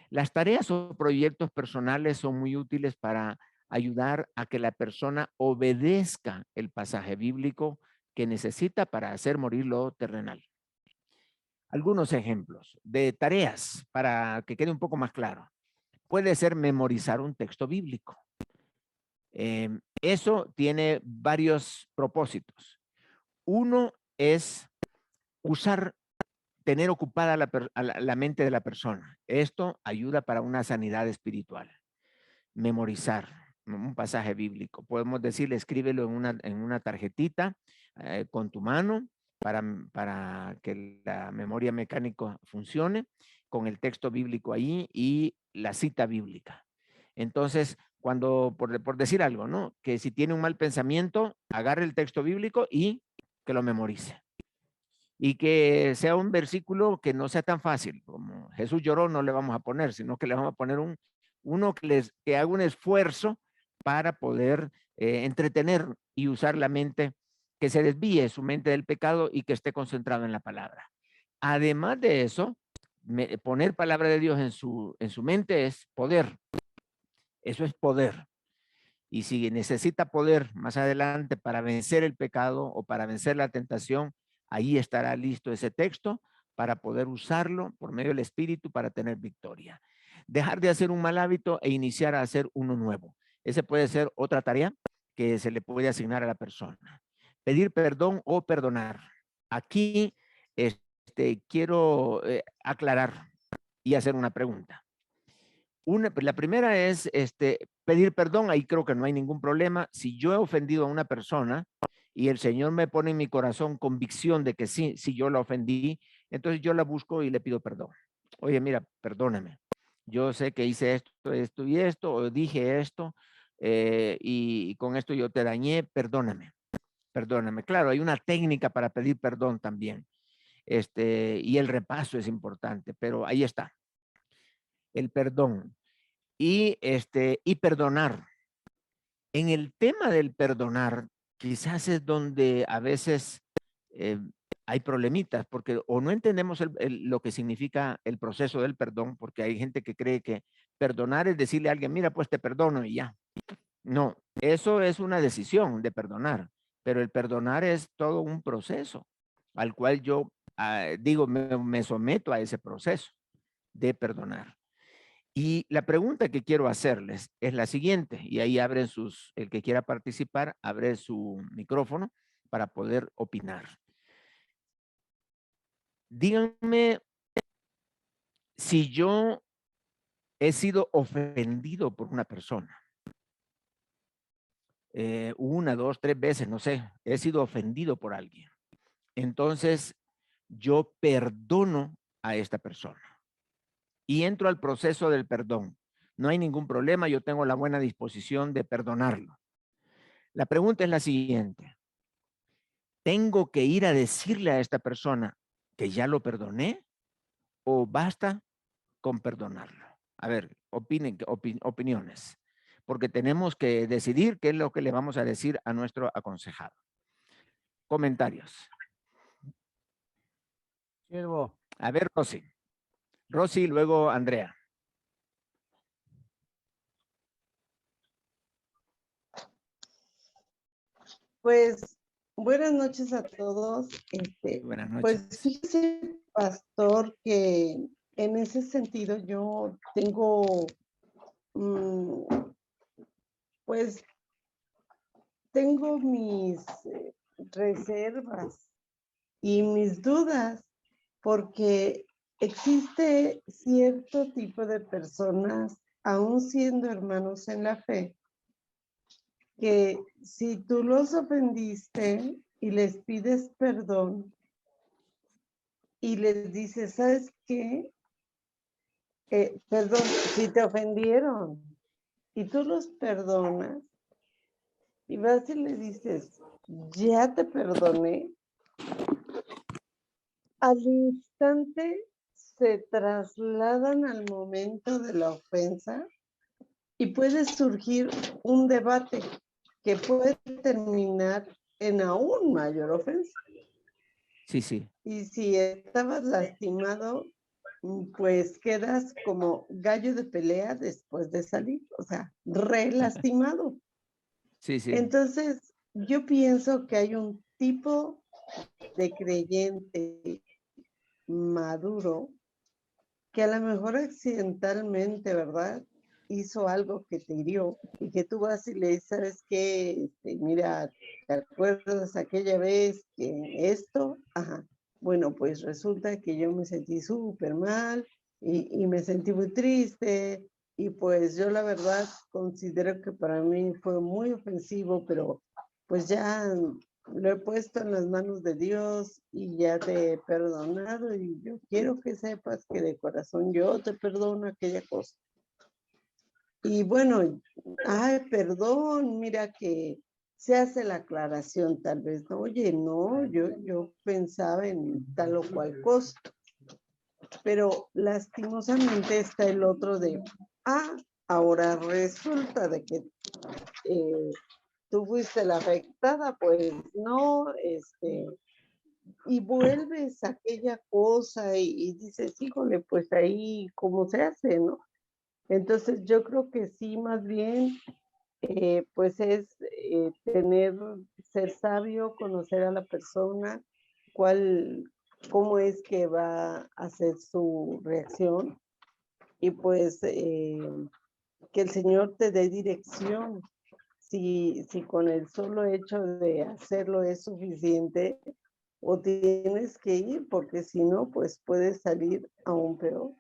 Las tareas o proyectos personales son muy útiles para ayudar a que la persona obedezca el pasaje bíblico que necesita para hacer morir lo terrenal. Algunos ejemplos de tareas para que quede un poco más claro. Puede ser memorizar un texto bíblico. Eso tiene varios propósitos. Uno es tener ocupada la mente de la persona. Esto ayuda para una sanidad espiritual. Memorizar un pasaje bíblico. Podemos decirle, escríbelo en una tarjetita con tu mano para que la memoria mecánica funcione con el texto bíblico ahí y la cita bíblica. Entonces, cuando, por decir algo, ¿no? Que si tiene un mal pensamiento, agarre el texto bíblico y que lo memorice. Y que sea un versículo que no sea tan fácil, como Jesús lloró, no le vamos a poner, sino que le vamos a poner uno que haga un esfuerzo para poder entretener y usar la mente, que se desvíe su mente del pecado y que esté concentrado en la palabra. Además de eso, poner palabra de Dios en su mente es poder. Eso es poder. Y si necesita poder más adelante para vencer el pecado o para vencer la tentación, ahí estará listo ese texto para poder usarlo por medio del Espíritu para tener victoria. Dejar de hacer un mal hábito e iniciar a hacer uno nuevo. Ese puede ser otra tarea que se le puede asignar a la persona. Pedir perdón o perdonar. Aquí quiero aclarar y hacer una pregunta. La primera es pedir perdón, ahí creo que no hay ningún problema. Si yo he ofendido a una persona y el Señor me pone en mi corazón convicción de que sí, si yo la ofendí, entonces yo la busco y le pido perdón. Oye, mira, perdóname. Yo sé que hice esto, esto y esto, o dije esto, y con esto yo te dañé, perdóname, perdóname. Claro, hay una técnica para pedir perdón también. Y el repaso es importante, pero ahí está. El perdón. Y perdonar. En el tema del perdonar, quizás es donde a veces hay problemitas, porque o no entendemos lo que significa el proceso del perdón, porque hay gente que cree que perdonar es decirle a alguien, mira, pues te perdono y ya. No, eso es una decisión de perdonar, pero el perdonar es todo un proceso al cual yo digo, me someto a ese proceso de perdonar. Y la pregunta que quiero hacerles es la siguiente, y ahí el que quiera participar, abre su micrófono para poder opinar. Díganme si yo he sido ofendido por una persona. 1, 2, 3 veces, no sé, he sido ofendido por alguien. Entonces, yo perdono a esta persona y entro al proceso del perdón. No hay ningún problema, yo tengo la buena disposición de perdonarlo. La pregunta es la siguiente. ¿Tengo que ir a decirle a esta persona que ya lo perdoné o basta con perdonarlo? A ver, opiniones, porque tenemos que decidir qué es lo que le vamos a decir a nuestro aconsejado. Comentarios. Siervo. A ver, Rosy. Rosy, luego Andrea. Pues buenas noches a todos. Buenas noches. Pues fíjese, pastor, que en ese sentido yo tengo, pues tengo mis reservas y mis dudas, porque existe cierto tipo de personas, aún siendo hermanos en la fe, que si tú los ofendiste y les pides perdón y les dices, ¿sabes qué? Perdón, si te ofendieron y tú los perdonas y vas y le dices, ya te perdoné, al instante se trasladan al momento de la ofensa y puede surgir un debate que puede terminar en aún mayor ofensa. Sí, sí. Y si estabas lastimado, pues quedas como gallo de pelea después de salir, o sea, re lastimado. Sí, sí. Entonces, yo pienso que hay un tipo de creyente maduro que a lo mejor accidentalmente, ¿verdad? Hizo algo que te hirió y que tú vas y le dices, ¿sabes qué? Mira, ¿te acuerdas aquella vez que esto? Ajá. Bueno, pues resulta que yo me sentí súper mal y me sentí muy triste y pues yo la verdad considero que para mí fue muy ofensivo, pero pues ya lo he puesto en las manos de Dios y ya te he perdonado y yo quiero que sepas que de corazón yo te perdono aquella cosa. Y bueno, ay, perdón, mira que se hace la aclaración tal vez, ¿no? Oye, no, yo pensaba en tal o cual cosa, pero lastimosamente está el otro de, ahora resulta de que tú fuiste la afectada, pues no, y vuelves a aquella cosa y dices, híjole, pues ahí, ¿cómo se hace, no? Entonces yo creo que sí, más bien, pues es ser sabio, conocer a la persona, cómo es que va a hacer su reacción y pues que el Señor te dé dirección. Si con el solo hecho de hacerlo es suficiente, o tienes que ir, porque si no, pues puedes salir aún peor.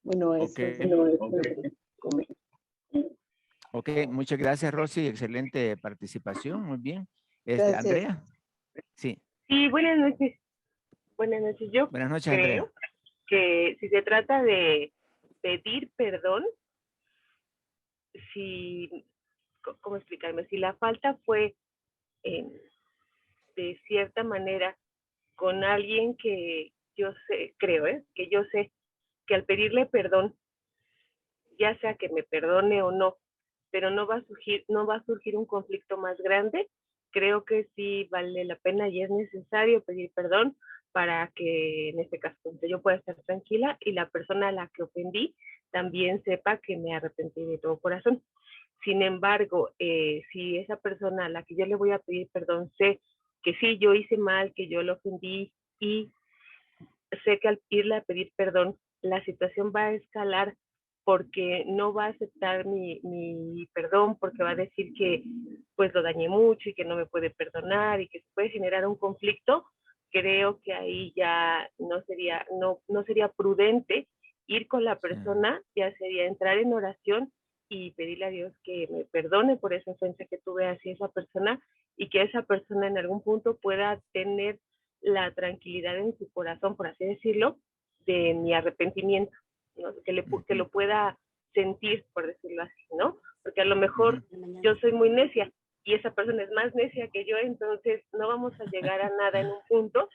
Bueno, Ok. eso es lo que comento. Ok, muchas gracias, Rosy. Excelente participación. Muy bien. Gracias. Andrea. Sí. Sí, buenas noches. Buenas noches. Yo Buenas noches, Andrea. creo que si se trata de pedir perdón, si, ¿cómo explicarme? Si la falta fue de cierta manera con alguien que yo sé, creo, que yo sé que al pedirle perdón, ya sea que me perdone o no, pero no va a surgir un conflicto más grande, creo que sí vale la pena y es necesario pedir perdón para que en este caso yo pueda estar tranquila y la persona a la que ofendí también sepa que me arrepentí de todo corazón. Sin embargo, si esa persona a la que yo le voy a pedir perdón sé que sí, yo hice mal, que yo lo ofendí y sé que al irle a pedir perdón, la situación va a escalar porque no va a aceptar mi perdón, porque va a decir que pues lo dañé mucho y que no me puede perdonar y que se puede generar un conflicto, creo que ahí ya no sería prudente ir con la persona, ya sería entrar en oración y pedirle a Dios que me perdone por esa ofensa que tuve hacia esa persona y que esa persona en algún punto pueda tener la tranquilidad en su corazón, por así decirlo, de mi arrepentimiento, ¿no? Que lo pueda sentir, por decirlo así, ¿no? Porque a lo mejor yo soy muy necia y esa persona es más necia que yo, entonces no vamos a llegar a nada en un punto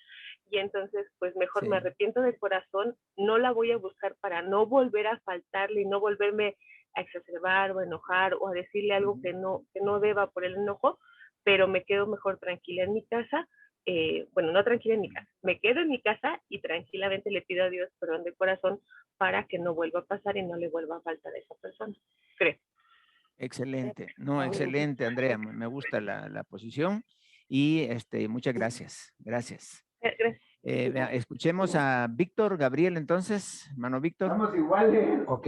y entonces pues mejor me arrepiento de corazón, no la voy a buscar para no volver a faltarle y no volverme a exacerbar o a enojar o a decirle algo que no deba por el enojo, pero me quedo mejor tranquila en mi casa. Bueno, no tranquila en mi casa, me quedo en mi casa y tranquilamente le pido a Dios perdón de corazón para que no vuelva a pasar y no le vuelva a faltar a esa persona, creo. Excelente. No, excelente, Andrea. Me gusta la posición y muchas gracias. Gracias. Gracias. Escuchemos a Víctor Gabriel entonces, hermano Víctor. Estamos iguales. Ok,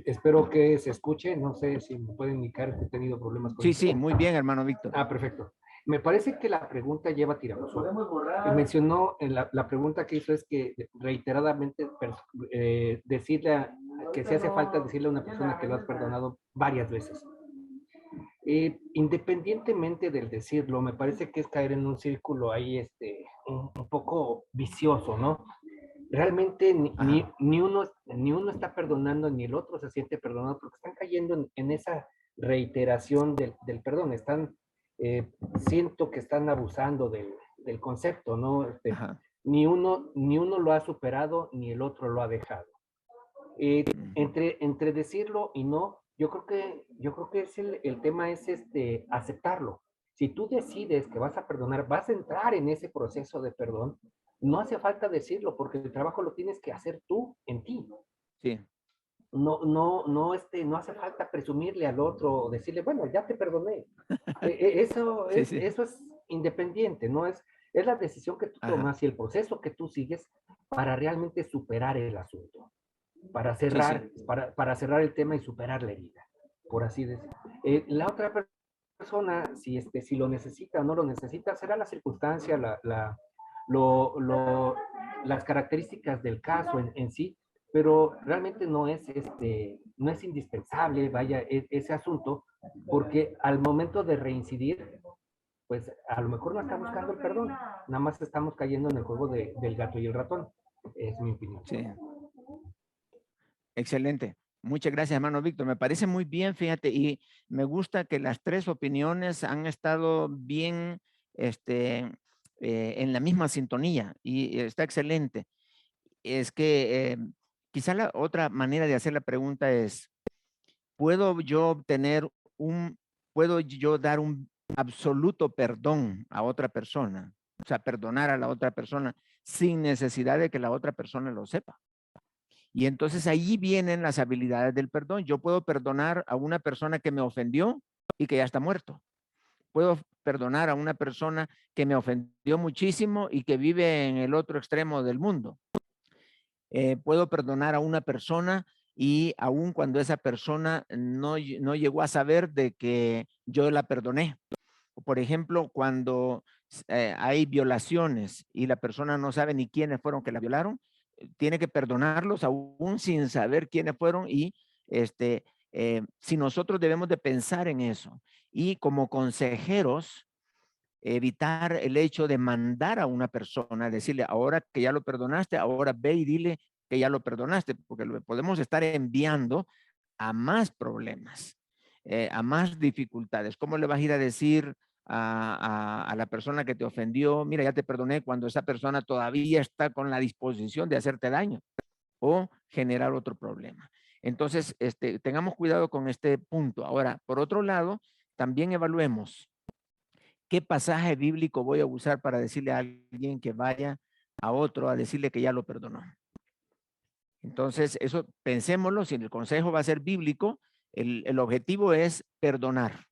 espero que se escuche. No sé si me pueden indicar que he tenido problemas con Sí, sí, muy bien, hermano Víctor. Perfecto. Me parece que la pregunta lleva tiranosón. Podemos borrar. Mencionó, la pregunta que hizo es que reiteradamente decirle que se hace falta decirle a una persona que lo has perdonado varias veces. Independientemente del decirlo, me parece que es caer en un círculo ahí un poco vicioso, ¿no? Realmente ni uno está perdonando, ni el otro se siente perdonado, porque están cayendo en esa reiteración del perdón. Siento que están abusando del concepto, ¿no? Ajá. Ni uno lo ha superado, ni el otro lo ha dejado. Entre decirlo y no, yo creo que el tema es aceptarlo. Si tú decides que vas a perdonar, vas a entrar en ese proceso de perdón, no hace falta decirlo, porque el trabajo lo tienes que hacer tú en ti. Sí. No hace falta presumirle al otro o decirle, bueno, ya te perdoné. Eso Sí, es, sí. eso es independiente, ¿no? Es la decisión que tú Ajá. tomas y el proceso que tú sigues para realmente superar el asunto, para Sí, sí. cerrar el tema y superar la herida, por así decirlo. La otra persona, si lo necesita o no lo necesita, será la circunstancia, las características del caso en sí, pero realmente no es indispensable, vaya, ese asunto, porque al momento de reincidir, pues a lo mejor no está buscando el perdón, nada más estamos cayendo en el juego del gato y el ratón, es mi opinión. Sí. Excelente. Muchas gracias, hermano Víctor. Me parece muy bien, fíjate, y me gusta que las tres opiniones han estado bien en la misma sintonía y está excelente. Es que quizá la otra manera de hacer la pregunta es, ¿puedo yo obtener puedo yo dar un absoluto perdón a otra persona? O sea, perdonar a la otra persona sin necesidad de que la otra persona lo sepa. Y entonces ahí vienen las habilidades del perdón. Yo puedo perdonar a una persona que me ofendió y que ya está muerto. Puedo perdonar a una persona que me ofendió muchísimo y que vive en el otro extremo del mundo. Puedo perdonar a una persona y aun cuando esa persona no llegó a saber de que yo la perdoné. Por ejemplo, cuando hay violaciones y la persona no sabe ni quiénes fueron que la violaron, tiene que perdonarlos aún sin saber quiénes fueron y si nosotros debemos de pensar en eso y como consejeros evitar el hecho de mandar a una persona, decirle, ahora que ya lo perdonaste, ahora ve y dile que ya lo perdonaste, porque lo podemos estar enviando a más problemas, a más dificultades. ¿Cómo le vas a ir a decir a la persona que te ofendió, mira, ya te perdoné, cuando esa persona todavía está con la disposición de hacerte daño o generar otro problema? Entonces, tengamos cuidado con este punto. Ahora, por otro lado, también evaluemos qué pasaje bíblico voy a usar para decirle a alguien que vaya a otro a decirle que ya lo perdonó. Entonces, eso pensémoslo, si el consejo va a ser bíblico, el objetivo es perdonar.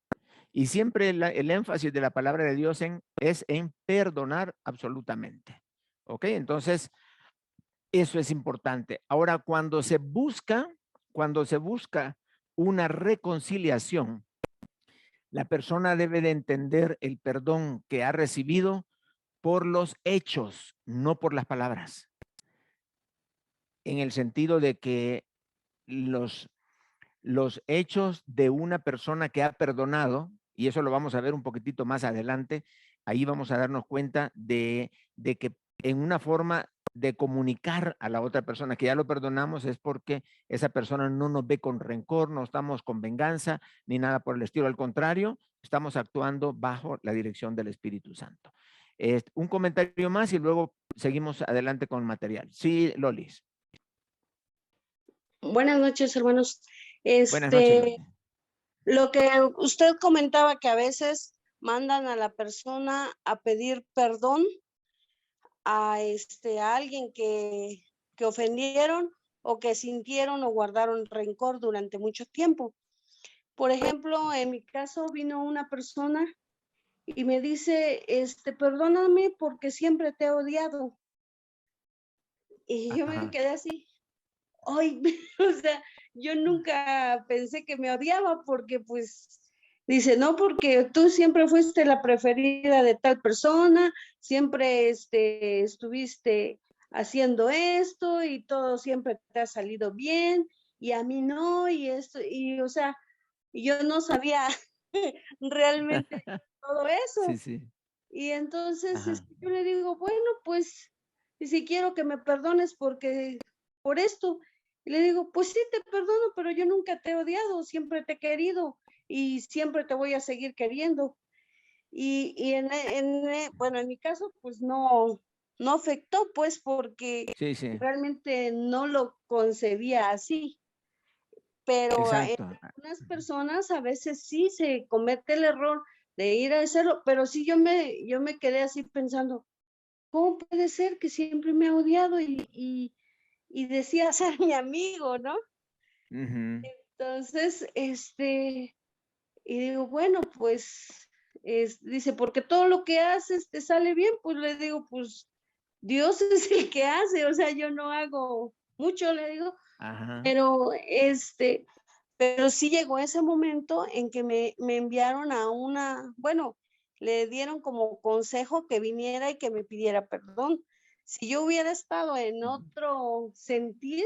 Y siempre el énfasis de la palabra de Dios es en perdonar absolutamente. ¿Ok? Entonces, eso es importante. Ahora, cuando se busca una reconciliación, la persona debe de entender el perdón que ha recibido por los hechos, no por las palabras. En el sentido de que los hechos de una persona que ha perdonado, y eso lo vamos a ver un poquitito más adelante, ahí vamos a darnos cuenta de que en una forma de comunicar a la otra persona que ya lo perdonamos es porque esa persona no nos ve con rencor, no estamos con venganza ni nada por el estilo. Al contrario, estamos actuando bajo la dirección del Espíritu Santo. Un comentario más y luego seguimos adelante con el material. Sí, Lolis. Buenas noches, hermanos. Buenas noches, Lolis. Lo que usted comentaba que a veces mandan a la persona a pedir perdón a alguien que ofendieron o que sintieron o guardaron rencor durante mucho tiempo. Por ejemplo, en mi caso vino una persona y me dice, perdóname porque siempre te he odiado. Y yo me quedé así, ay, o sea, yo nunca pensé que me odiaba porque pues dice, no, porque tú siempre fuiste la preferida de tal persona, siempre estuviste haciendo esto y todo siempre te ha salido bien y a mí no, y esto, y o sea, yo no sabía realmente todo Sí, eso. sí. Y entonces Ajá. yo le digo, bueno, pues, y si quiero que me perdones porque por esto. Y le digo, pues sí, te perdono, pero yo nunca te he odiado, siempre te he querido y siempre te voy a seguir queriendo. Y bueno, en mi caso, pues no afectó, pues, porque Sí, sí. realmente no lo concebía así. Pero en Exacto. algunas personas a veces sí se comete el error de ir a hacerlo, pero sí yo me quedé así pensando, ¿cómo puede ser que siempre me ha odiado y decía ser mi amigo, ¿no? Ujú. Entonces, y digo, bueno, pues, dice, porque todo lo que haces te sale bien, pues le digo, pues Dios es el que hace, o sea, yo no hago mucho, le digo, Ajá. pero pero sí llegó ese momento en que me enviaron a bueno, le dieron como consejo que viniera y que me pidiera perdón. Si yo hubiera estado en Ujú. otro sentir,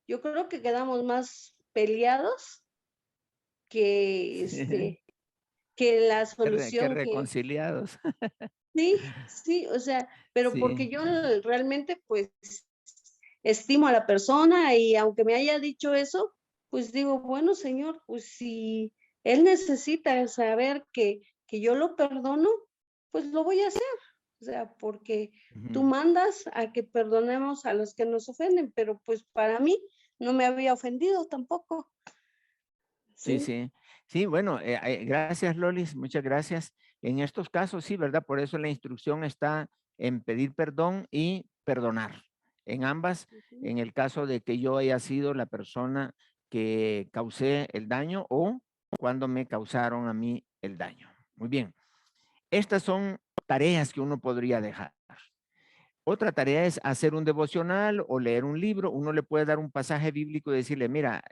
yo creo que quedamos más peleados que que la Que solución que reconciliados. sí, sí, o sea, pero porque Sí. yo realmente pues estimo a la persona y aunque me haya dicho eso, pues digo, bueno, señor, pues si él necesita saber que yo lo perdono, pues lo voy a hacer. O sea, porque tú Ujú. mandas a que perdonemos a los que nos ofenden, pero pues para mí no me había ofendido tampoco. Sí, Sí, sí. Sí, bueno, gracias, Lolis, muchas gracias. En estos casos, sí, ¿verdad? Por eso la instrucción está en pedir perdón y perdonar. En ambas, ujú, en el caso de que yo haya sido la persona que causé el daño o cuando me causaron a mí el daño. Muy bien. Estas son tareas que uno podría dejar. Otra tarea es hacer un devocional o leer un libro. Uno le puede dar un pasaje bíblico y decirle, mira,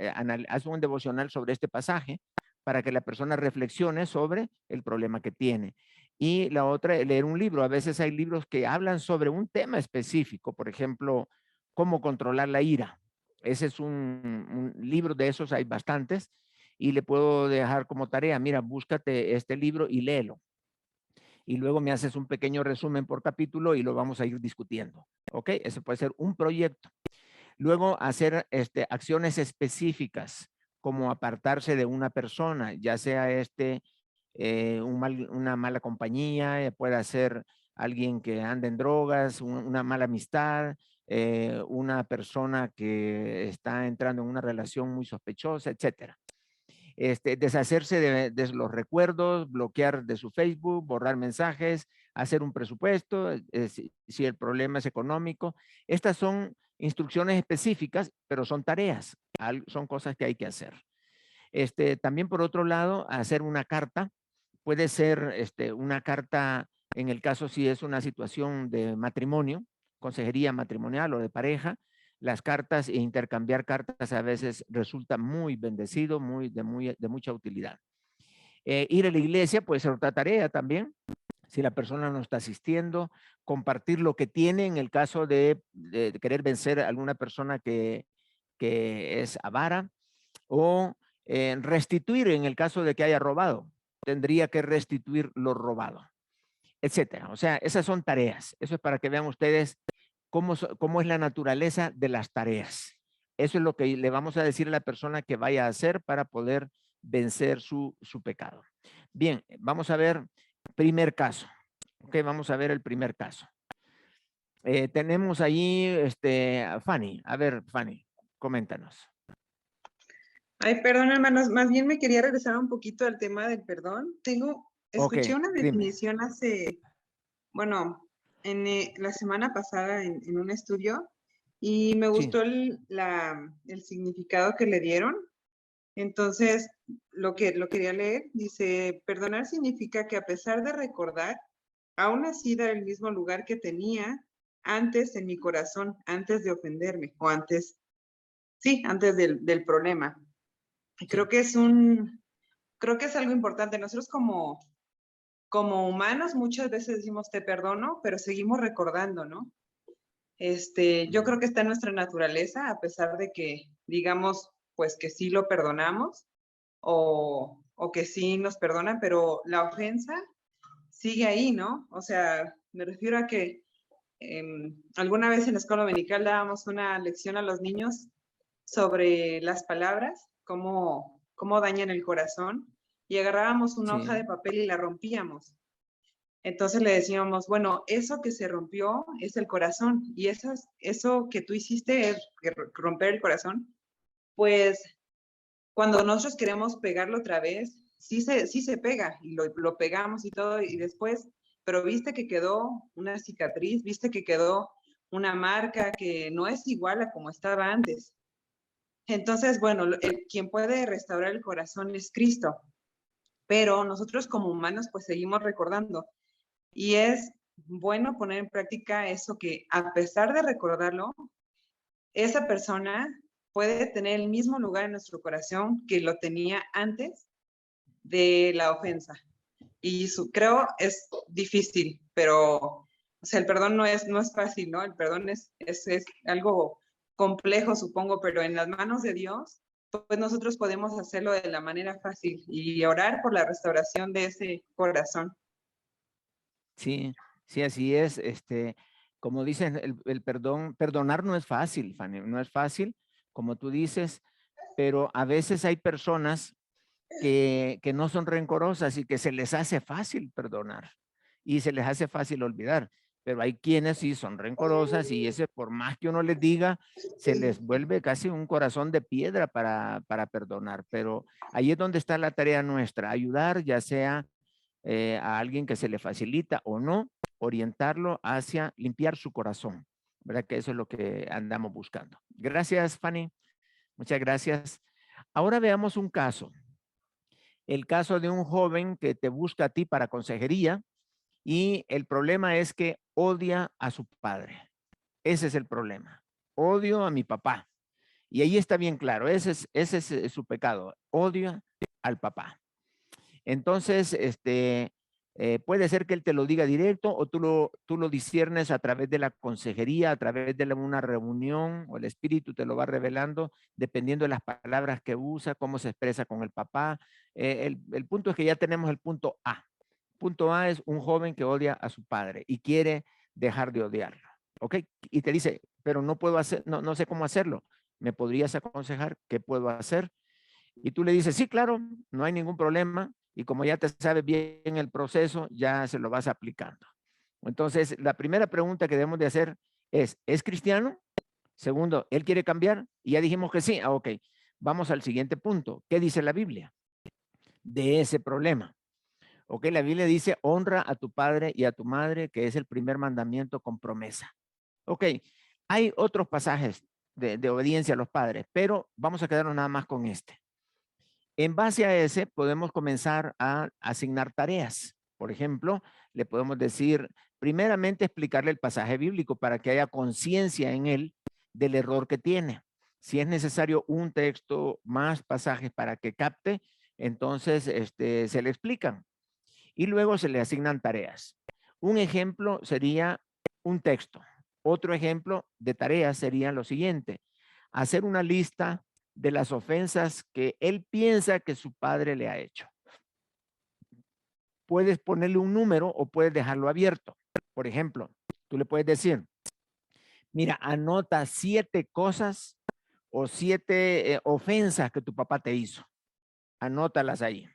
haz un devocional sobre este pasaje para que la persona reflexione sobre el problema que tiene. Y la otra, leer un libro. A veces hay libros que hablan sobre un tema específico, por ejemplo, cómo controlar la ira. Ese es un libro de esos, hay bastantes, y le puedo dejar como tarea, mira, búscate este libro y léelo y luego me haces un pequeño resumen por capítulo y lo vamos a ir discutiendo. ¿Ok? Ese puede ser un proyecto. Luego hacer acciones específicas como apartarse de una persona, ya sea una mala compañía, puede ser alguien que anda en drogas, una mala amistad, una persona que está entrando en una relación muy sospechosa, etcétera. Deshacerse de los recuerdos, bloquear de su Facebook, borrar mensajes, hacer un presupuesto, si el problema es económico. Estas son instrucciones específicas, pero son tareas, son cosas que hay que hacer. También por otro lado, hacer una carta, puede ser una carta en el caso si es una situación de matrimonio, consejería matrimonial o de pareja, las cartas e intercambiar cartas a veces resulta muy bendecido, de mucha utilidad. Ir a la iglesia puede ser otra tarea también, si la persona no está asistiendo, compartir lo que tiene en el caso de querer vencer a alguna persona que es avara, o restituir en el caso de que haya robado, tendría que restituir lo robado, etcétera. O sea, esas son tareas. Eso es para que vean ustedes cómo es la naturaleza de las tareas. Eso es lo que le vamos a decir a la persona que vaya a hacer para poder vencer su pecado. Bien, vamos a ver primer caso. Ok, vamos a ver el primer caso. Tenemos ahí a Fanny. A ver, Fanny, coméntanos. Ay, perdón, hermanos, más bien me quería regresar un poquito al tema del perdón. Ok, Escuché una dime. definición bueno, la semana pasada en un estudio y me Sí. gustó el significado que le dieron. Entonces, lo quería leer, dice, perdonar significa que a pesar de recordar, aún así dar el mismo lugar que tenía antes en mi corazón, antes de ofenderme, o antes del problema. Sí. Creo que creo que es algo importante. Nosotros como humanos muchas veces decimos te perdono, pero seguimos recordando, ¿no? Yo creo que está en nuestra naturaleza, a pesar de que digamos, pues que sí lo perdonamos, o o que sí nos perdonan, pero la ofensa sigue ahí, ¿no? O sea, me refiero a que alguna vez en la escuela dominical dábamos una lección a los niños sobre las palabras, cómo dañan el corazón, y agarrábamos una hoja de papel y la rompíamos. Entonces le decíamos, bueno, eso que se rompió es el corazón, y eso que tú hiciste es romper el corazón. Pues cuando nosotros queremos pegarlo otra vez, sí se pega, y lo pegamos y todo, y después, pero viste que quedó una cicatriz, viste que quedó una marca que no es igual a como estaba antes. Entonces, bueno, quien puede restaurar el corazón es Cristo, pero nosotros como humanos pues seguimos recordando. Y es bueno poner en práctica eso, que a pesar de recordarlo, esa persona puede tener el mismo lugar en nuestro corazón que lo tenía antes de la ofensa. Y creo es difícil, pero o sea, el perdón no es fácil, ¿no? El perdón es algo complejo, supongo, pero en las manos de Dios, pues nosotros podemos hacerlo de la manera fácil y orar por la restauración de ese corazón. Sí, sí, así es. Como dicen, el perdonar no es fácil, Fanny, no es fácil, como tú dices, pero a veces hay personas que no son rencorosas y que se les hace fácil perdonar y se les hace fácil olvidar. Pero hay quienes sí son rencorosas y ese, por más que uno les diga, se les vuelve casi un corazón de piedra para perdonar. Pero ahí es donde está la tarea nuestra, ayudar ya sea a alguien que se le facilita o no, orientarlo hacia limpiar su corazón, ¿verdad? Que eso es lo que andamos buscando. Gracias, Fanny. Muchas gracias. Ahora veamos un caso. El caso de un joven que te busca a ti para consejería y el problema es que odia a su padre. Ese es el problema. Odio a mi papá. Y ahí está bien claro, ese es su pecado. Odio al papá. Entonces, puede ser que él te lo diga directo o tú lo disciernes a través de la consejería, a través de una reunión, o el espíritu te lo va revelando, dependiendo de las palabras que usa, cómo se expresa con el papá. El punto es que ya tenemos el punto A. Punto A es un joven que odia a su padre y quiere dejar de odiarlo. ¿Ok? Y te dice, pero no puedo hacer, no sé cómo hacerlo. ¿Me podrías aconsejar qué puedo hacer? Y tú le dices, sí, claro, no hay ningún problema. Y como ya te sabes bien el proceso, ya se lo vas aplicando. Entonces, la primera pregunta que debemos de hacer ¿es cristiano? Segundo, ¿él quiere cambiar? Y ya dijimos que sí. Ok, vamos al siguiente punto. ¿Qué dice la Biblia de ese problema? Ok, la Biblia dice, honra a tu padre y a tu madre, que es el primer mandamiento con promesa. Ok, hay otros pasajes de obediencia a los padres, pero vamos a quedarnos nada más con este. En base a ese, podemos comenzar a asignar tareas. Por ejemplo, le podemos decir, primeramente, explicarle el pasaje bíblico para que haya conciencia en él del error que tiene. Si es necesario un texto, más pasajes para que capte, entonces se le explican. Y luego se le asignan tareas. Un ejemplo sería un texto. Otro ejemplo de tareas sería lo siguiente: hacer una lista de las ofensas que él piensa que su padre le ha hecho. Puedes ponerle un número o puedes dejarlo abierto. Por ejemplo, tú le puedes decir, mira, anota 7 cosas o 7 ofensas que tu papá te hizo. Anótalas ahí.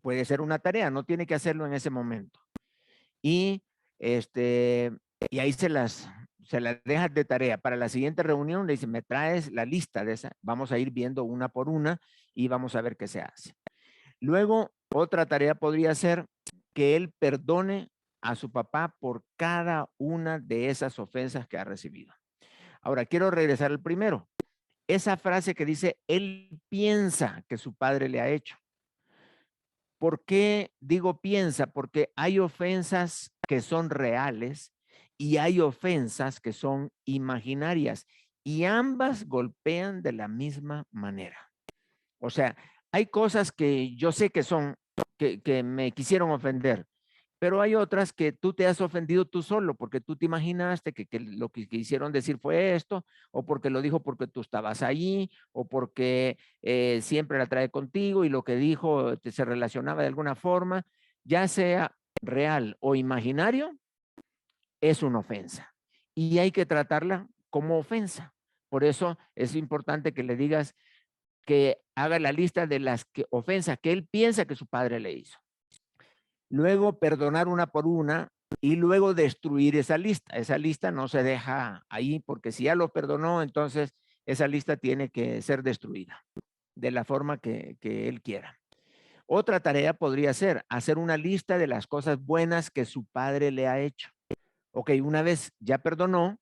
Puede ser una tarea, no tiene que hacerlo en ese momento. Y, y ahí se las dejas de tarea. Para la siguiente reunión le dice, me traes la lista de esa. Vamos a ir viendo una por una y vamos a ver qué se hace. Luego, otra tarea podría ser que él perdone a su papá por cada una de esas ofensas que ha recibido. Ahora, quiero regresar al primero. Esa frase que dice, él piensa que su padre le ha hecho. ¿Por qué digo piensa? Porque hay ofensas que son reales y hay ofensas que son imaginarias y ambas golpean de la misma manera. O sea, hay cosas que yo sé que son, que me quisieron ofender Pero hay otras que tú te has ofendido tú solo, porque tú te imaginaste que lo que quisieron decir fue esto, o porque lo dijo porque tú estabas allí, o porque siempre la trae contigo y lo que dijo se relacionaba de alguna forma, ya sea real o imaginario, es una ofensa. Y hay que tratarla como ofensa. Por eso es importante que le digas que haga la lista de las ofensas que él piensa que su padre le hizo. Luego perdonar una por una y luego destruir esa lista. Esa lista no se deja ahí porque si ya lo perdonó, entonces esa lista tiene que ser destruida de la forma que él quiera. Otra tarea podría ser hacer una lista de las cosas buenas que su padre le ha hecho. Ok, una vez ya perdonó,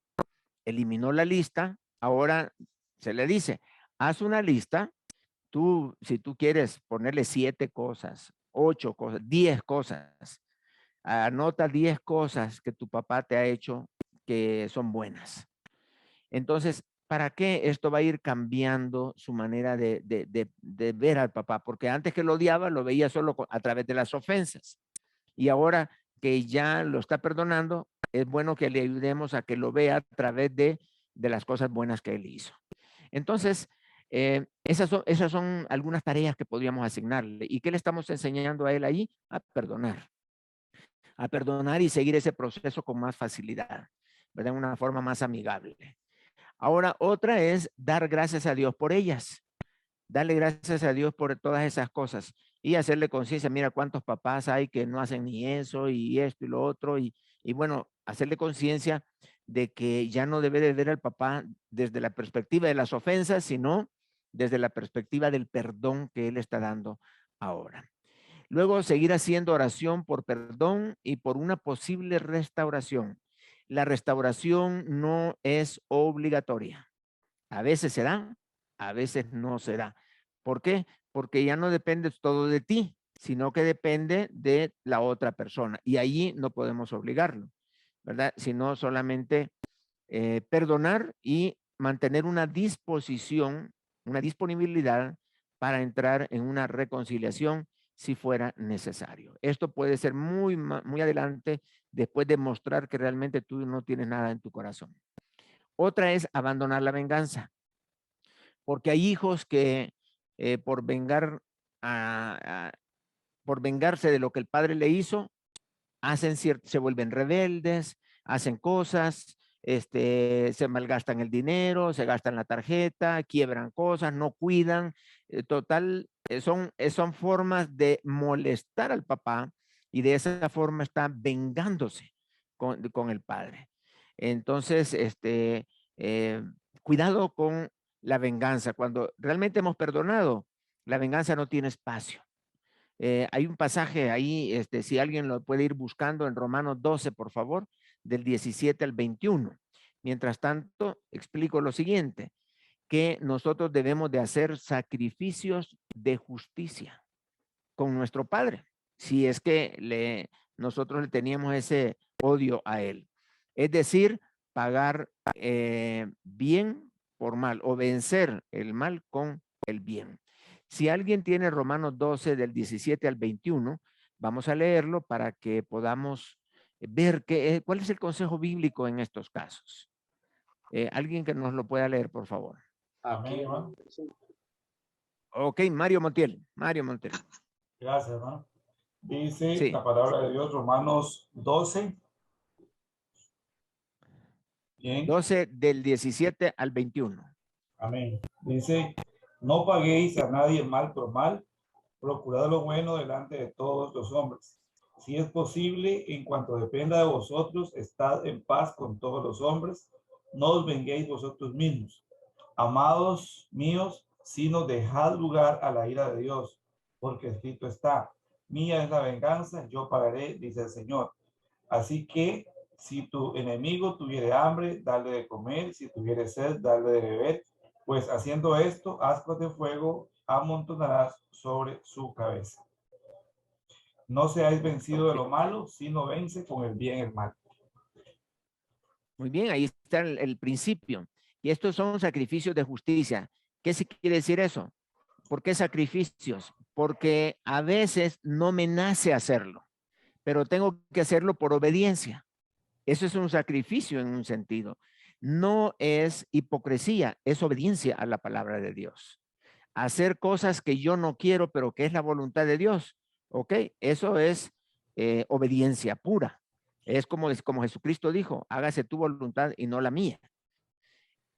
eliminó la lista, ahora se le dice, haz una lista. Tú, si tú quieres ponerle 7 cosas, 8 cosas, 10 cosas, anota 10 cosas que tu papá te ha hecho que son buenas. Entonces, ¿para qué esto va a ir cambiando su manera de ver al papá? Porque antes que lo odiaba, lo veía solo a través de las ofensas. Y ahora que ya lo está perdonando, es bueno que le ayudemos a que lo vea a través de las cosas buenas que él hizo. Entonces, esas son algunas tareas que podríamos asignarle. ¿Y qué le estamos enseñando a él ahí? A perdonar y seguir ese proceso con más facilidad, ¿verdad? De una forma más amigable. Ahora, otra es dar gracias a Dios por ellas. Darle gracias a Dios por todas esas cosas y hacerle conciencia. Mira cuántos papás hay que no hacen ni eso y esto y lo otro. Y bueno, hacerle conciencia de que ya no debe de ver al papá desde la perspectiva de las ofensas, sino desde la perspectiva del perdón que él está dando ahora. Luego, seguir haciendo oración por perdón y por una posible restauración. La restauración no es obligatoria. A veces se da, a veces no se da. ¿Por qué? Porque ya no depende todo de ti, sino que depende de la otra persona. Y allí no podemos obligarlo, ¿verdad? Sino solamente perdonar y mantener una disposición, una disponibilidad para entrar en una reconciliación si fuera necesario. Esto puede ser muy adelante después de mostrar que realmente tú no tienes nada en tu corazón. Otra es abandonar la venganza, porque hay hijos que por vengarse de lo que el padre le hizo, se vuelven rebeldes, hacen cosas, se malgastan el dinero, se gastan la tarjeta, quiebran cosas, no cuidan. Total, son formas de molestar al papá y de esa forma está vengándose con el padre. Entonces, cuidado con la venganza. Cuando realmente hemos perdonado, la venganza no tiene espacio. Hay un pasaje ahí, si alguien lo puede ir buscando en Romanos 12, por favor, del 17 al 21. Mientras tanto, explico lo siguiente, que nosotros debemos de hacer sacrificios de justicia con nuestro Padre, si es que nosotros le teníamos ese odio a él. Es decir, pagar bien por mal o vencer el mal con el bien. Si alguien tiene Romanos 12 del 17 al 21, vamos a leerlo para que podamos ver cuál es el consejo bíblico en estos casos. Alguien que nos lo pueda leer, por favor. Amén, hermano. Ok, Mario Montiel. Mario Montiel. Gracias, hermano. Dice Sí. la palabra de Dios, Romanos 12. Bien. 12 del 17 al 21. Amén. Dice, no paguéis a nadie mal por mal, procurad lo bueno delante de todos los hombres. Si es posible, en cuanto dependa de vosotros, estad en paz con todos los hombres, no os venguéis vosotros mismos. Amados míos, sino dejad lugar a la ira de Dios, porque escrito está, mía es la venganza, yo pagaré, dice el Señor. Así que, si tu enemigo tuviere hambre, dale de comer, si tuviere sed, dale de beber, pues haciendo esto, ascuas de fuego amontonarás sobre su cabeza. No seáis vencido de lo malo, sino vence con el bien el mal. Muy bien, ahí está el principio. Y estos son sacrificios de justicia. ¿Qué se quiere decir eso? ¿Por qué sacrificios? Porque a veces no me nace hacerlo, pero tengo que hacerlo por obediencia. Eso es un sacrificio en un sentido. No es hipocresía, es obediencia a la palabra de Dios. Hacer cosas que yo no quiero, pero que es la voluntad de Dios. ¿Ok? Eso es obediencia pura. Es como Jesucristo dijo, hágase tu voluntad y no la mía.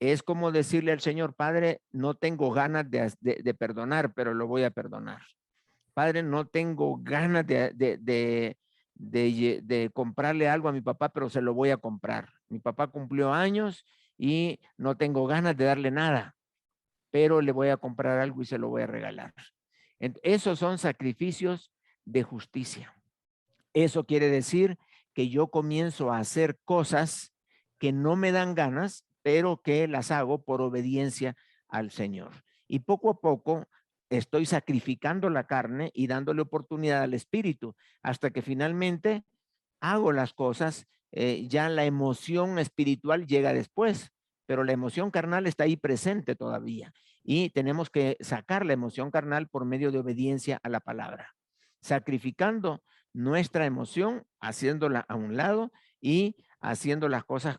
Es como decirle al Señor, Padre, no tengo ganas de perdonar, pero lo voy a perdonar. Padre, no tengo ganas de comprarle algo a mi papá, pero se lo voy a comprar. Mi papá cumplió años y no tengo ganas de darle nada, pero le voy a comprar algo y se lo voy a regalar. Esos son sacrificios de justicia. Eso quiere decir que yo comienzo a hacer cosas que no me dan ganas, pero que las hago por obediencia al Señor. Y poco a poco estoy sacrificando la carne y dándole oportunidad al espíritu hasta que finalmente hago las cosas. Ya la emoción espiritual llega después, pero la emoción carnal está ahí presente todavía y tenemos que sacar la emoción carnal por medio de obediencia a la palabra, sacrificando nuestra emoción, haciéndola a un lado y haciendo las cosas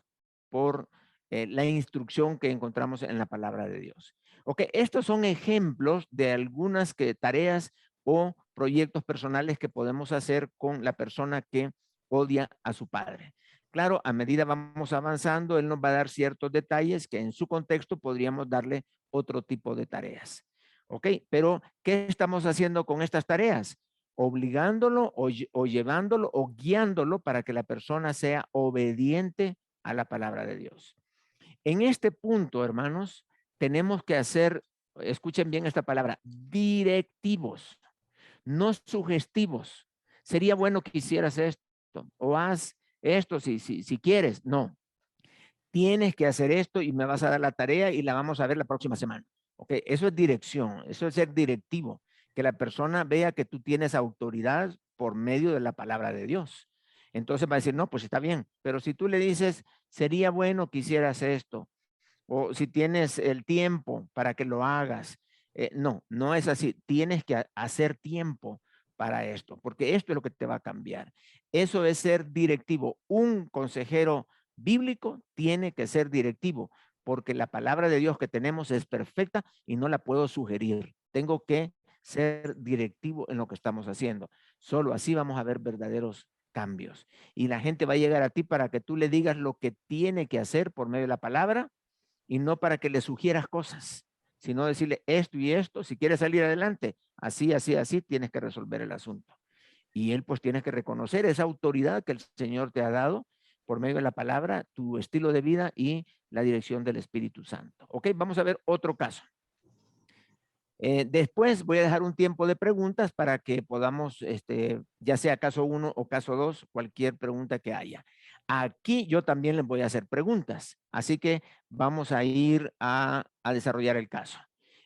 por la instrucción que encontramos en la palabra de Dios. Ok, estos son ejemplos de algunas tareas o proyectos personales que podemos hacer con la persona que odia a su padre. Claro, a medida vamos avanzando, él nos va a dar ciertos detalles que en su contexto podríamos darle otro tipo de tareas. Ok, pero ¿qué estamos haciendo con estas tareas? Obligándolo o llevándolo o guiándolo para que la persona sea obediente a la palabra de Dios. En este punto, hermanos, tenemos que hacer, escuchen bien esta palabra, directivos, no sugestivos. Sería bueno que hicieras esto o haz esto si quieres. No, tienes que hacer esto y me vas a dar la tarea y la vamos a ver la próxima semana. Ok, eso es dirección, eso es ser directivo, que la persona vea que tú tienes autoridad por medio de la palabra de Dios. Entonces va a decir, no, pues está bien, pero si tú le dices, sería bueno que hicieras esto, o si tienes el tiempo para que lo hagas, no es así, tienes que hacer tiempo para esto, porque esto es lo que te va a cambiar. Eso es ser directivo. Un consejero bíblico tiene que ser directivo, porque la palabra de Dios que tenemos es perfecta y no la puedo sugerir. Tengo que ser directivo en lo que estamos haciendo. Solo así vamos a ver verdaderos cambios. Y la gente va a llegar a ti para que tú le digas lo que tiene que hacer por medio de la palabra y no para que le sugieras cosas, sino decirle esto y esto, si quieres salir adelante, así, así, así, tienes que resolver el asunto. Y él pues tiene que reconocer esa autoridad que el Señor te ha dado por medio de la palabra, tu estilo de vida y la dirección del Espíritu Santo. Ok, vamos a ver otro caso. Después voy a dejar un tiempo de preguntas para que podamos, ya sea caso 1 o caso 2, cualquier pregunta que haya. Aquí yo también les voy a hacer preguntas, así que vamos a ir a desarrollar el caso.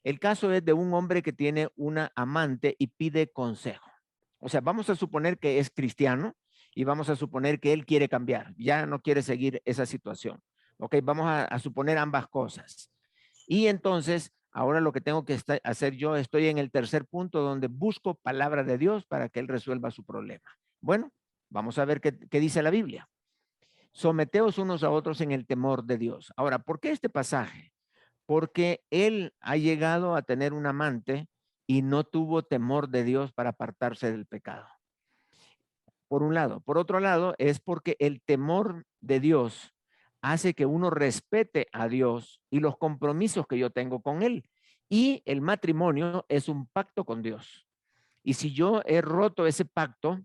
El caso es de un hombre que tiene una amante y pide consejo. O sea, vamos a suponer que es cristiano y vamos a suponer que él quiere cambiar, ya no quiere seguir esa situación. Ok, vamos a suponer ambas cosas. Y entonces, ahora lo que tengo que hacer yo, estoy en el tercer punto donde busco palabra de Dios para que él resuelva su problema. Bueno, vamos a ver qué dice la Biblia. Someteos unos a otros en el temor de Dios. Ahora, ¿por qué este pasaje? Porque él ha llegado a tener un amante y no tuvo temor de Dios para apartarse del pecado. Por un lado. Por otro lado, es porque el temor de Dios hace que uno respete a Dios y los compromisos que yo tengo con él. Y el matrimonio es un pacto con Dios. Y si yo he roto ese pacto,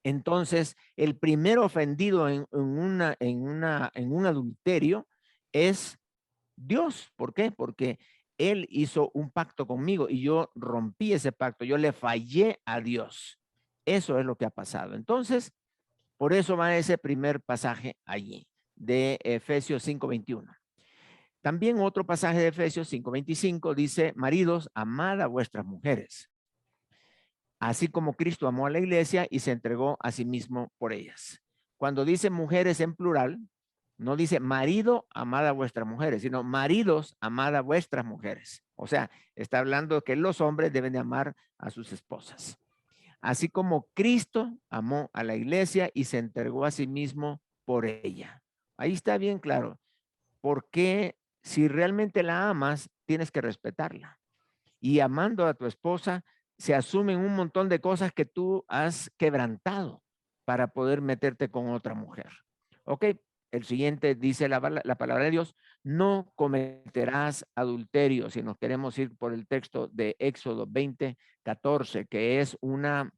entonces el primer ofendido en un adulterio es Dios. ¿Por qué? Porque él hizo un pacto conmigo y yo rompí ese pacto, yo le fallé a Dios. Eso es lo que ha pasado. Entonces, por eso va ese primer pasaje allí, de Efesios 5:21. También otro pasaje de Efesios 5:25 dice, maridos, amad a vuestras mujeres, así como Cristo amó a la iglesia y se entregó a sí mismo por ellas. Cuando dice mujeres en plural, no dice marido, amad a vuestras mujeres, sino maridos, amad a vuestras mujeres. O sea, está hablando que los hombres deben de amar a sus esposas. así como Cristo amó a la iglesia y se entregó a sí mismo por ella. Ahí está bien claro. Porque si realmente la amas, tienes que respetarla. Y amando a tu esposa, se asumen un montón de cosas que tú has quebrantado para poder meterte con otra mujer. Ok, el siguiente dice la palabra de Dios, no cometerás adulterio, si nos queremos ir por el texto de Éxodo 20:14, que es uno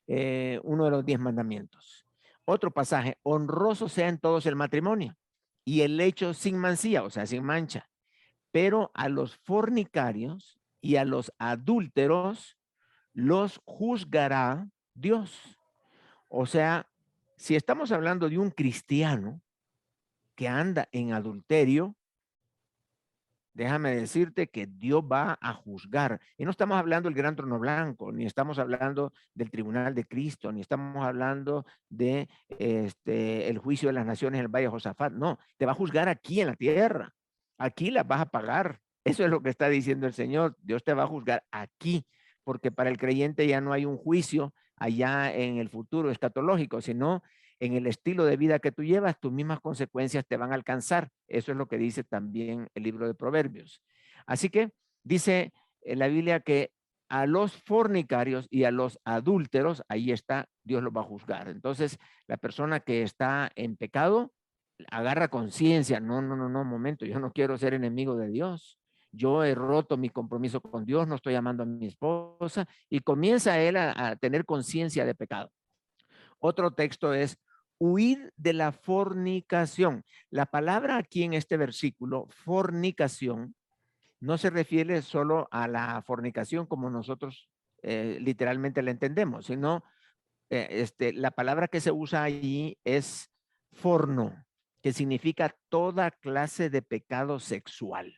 de los 10 mandamientos. Otro pasaje, honroso sea en todos el matrimonio y el lecho sin mancilla, o sea, sin mancha. Pero a los fornicarios y a los adúlteros los juzgará Dios. O sea, si estamos hablando de un cristiano que anda en adulterio, déjame decirte que Dios va a juzgar. Y no estamos hablando del gran trono blanco, ni estamos hablando del tribunal de Cristo, ni estamos hablando de el juicio de las naciones en el valle de Josafat. No, te va a juzgar aquí en la tierra. Aquí las vas a pagar. Eso es lo que está diciendo el Señor. Dios te va a juzgar aquí, porque para el creyente ya no hay un juicio allá en el futuro escatológico, sino en el estilo de vida que tú llevas, tus mismas consecuencias te van a alcanzar. Eso es lo que dice también el libro de Proverbios. Así que dice en la Biblia que a los fornicarios y a los adúlteros, ahí está, Dios los va a juzgar. Entonces, la persona que está en pecado, agarra conciencia. No, momento, yo no quiero ser enemigo de Dios. Yo he roto mi compromiso con Dios, no estoy amando a mi esposa, y comienza él a tener conciencia de pecado. Otro texto es huir de la fornicación. La palabra aquí en este versículo, fornicación, no se refiere solo a la fornicación como nosotros literalmente la entendemos, sino la palabra que se usa allí es forno, que significa toda clase de pecado sexual.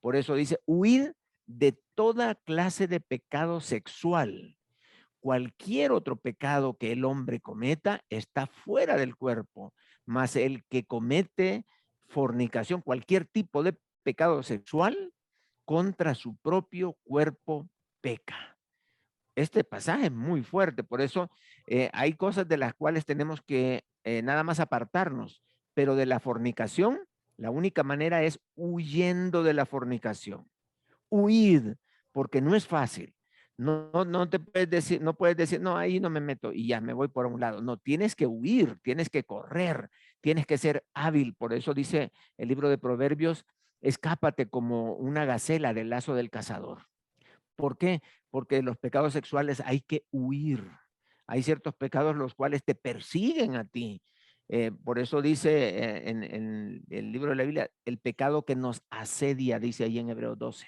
Por eso dice huir de toda clase de pecado sexual. Cualquier otro pecado que el hombre cometa está fuera del cuerpo, mas el que comete fornicación, cualquier tipo de pecado sexual, contra su propio cuerpo peca. Este pasaje es muy fuerte, por eso hay cosas de las cuales tenemos que nada más apartarnos, pero de la fornicación, la única manera es huyendo de la fornicación. Huir, porque no es fácil. No te puedes decir, no, ahí no me meto y ya me voy por un lado. No, tienes que huir, tienes que correr, tienes que ser hábil. Por eso dice el libro de Proverbios, escápate como una gacela del lazo del cazador. ¿Por qué? Porque de los pecados sexuales hay que huir. Hay ciertos pecados los cuales te persiguen a ti. Por eso dice en el libro de la Biblia, el pecado que nos asedia, dice ahí en Hebreos 12.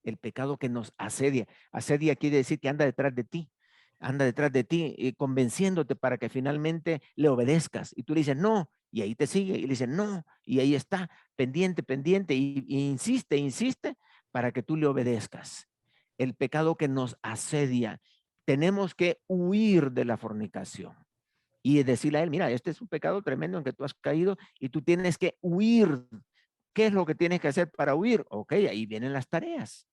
El pecado que nos asedia. Asedia quiere decir que anda detrás de ti, convenciéndote para que finalmente le obedezcas. Y tú le dices, no, y ahí te sigue, y le dices, no, y ahí está, pendiente, y insiste para que tú le obedezcas. El pecado que nos asedia. Tenemos que huir de la fornicación y decirle a él, mira, este es un pecado tremendo en que tú has caído y tú tienes que huir. ¿Qué es lo que tienes que hacer para huir? Ok, ahí vienen las tareas.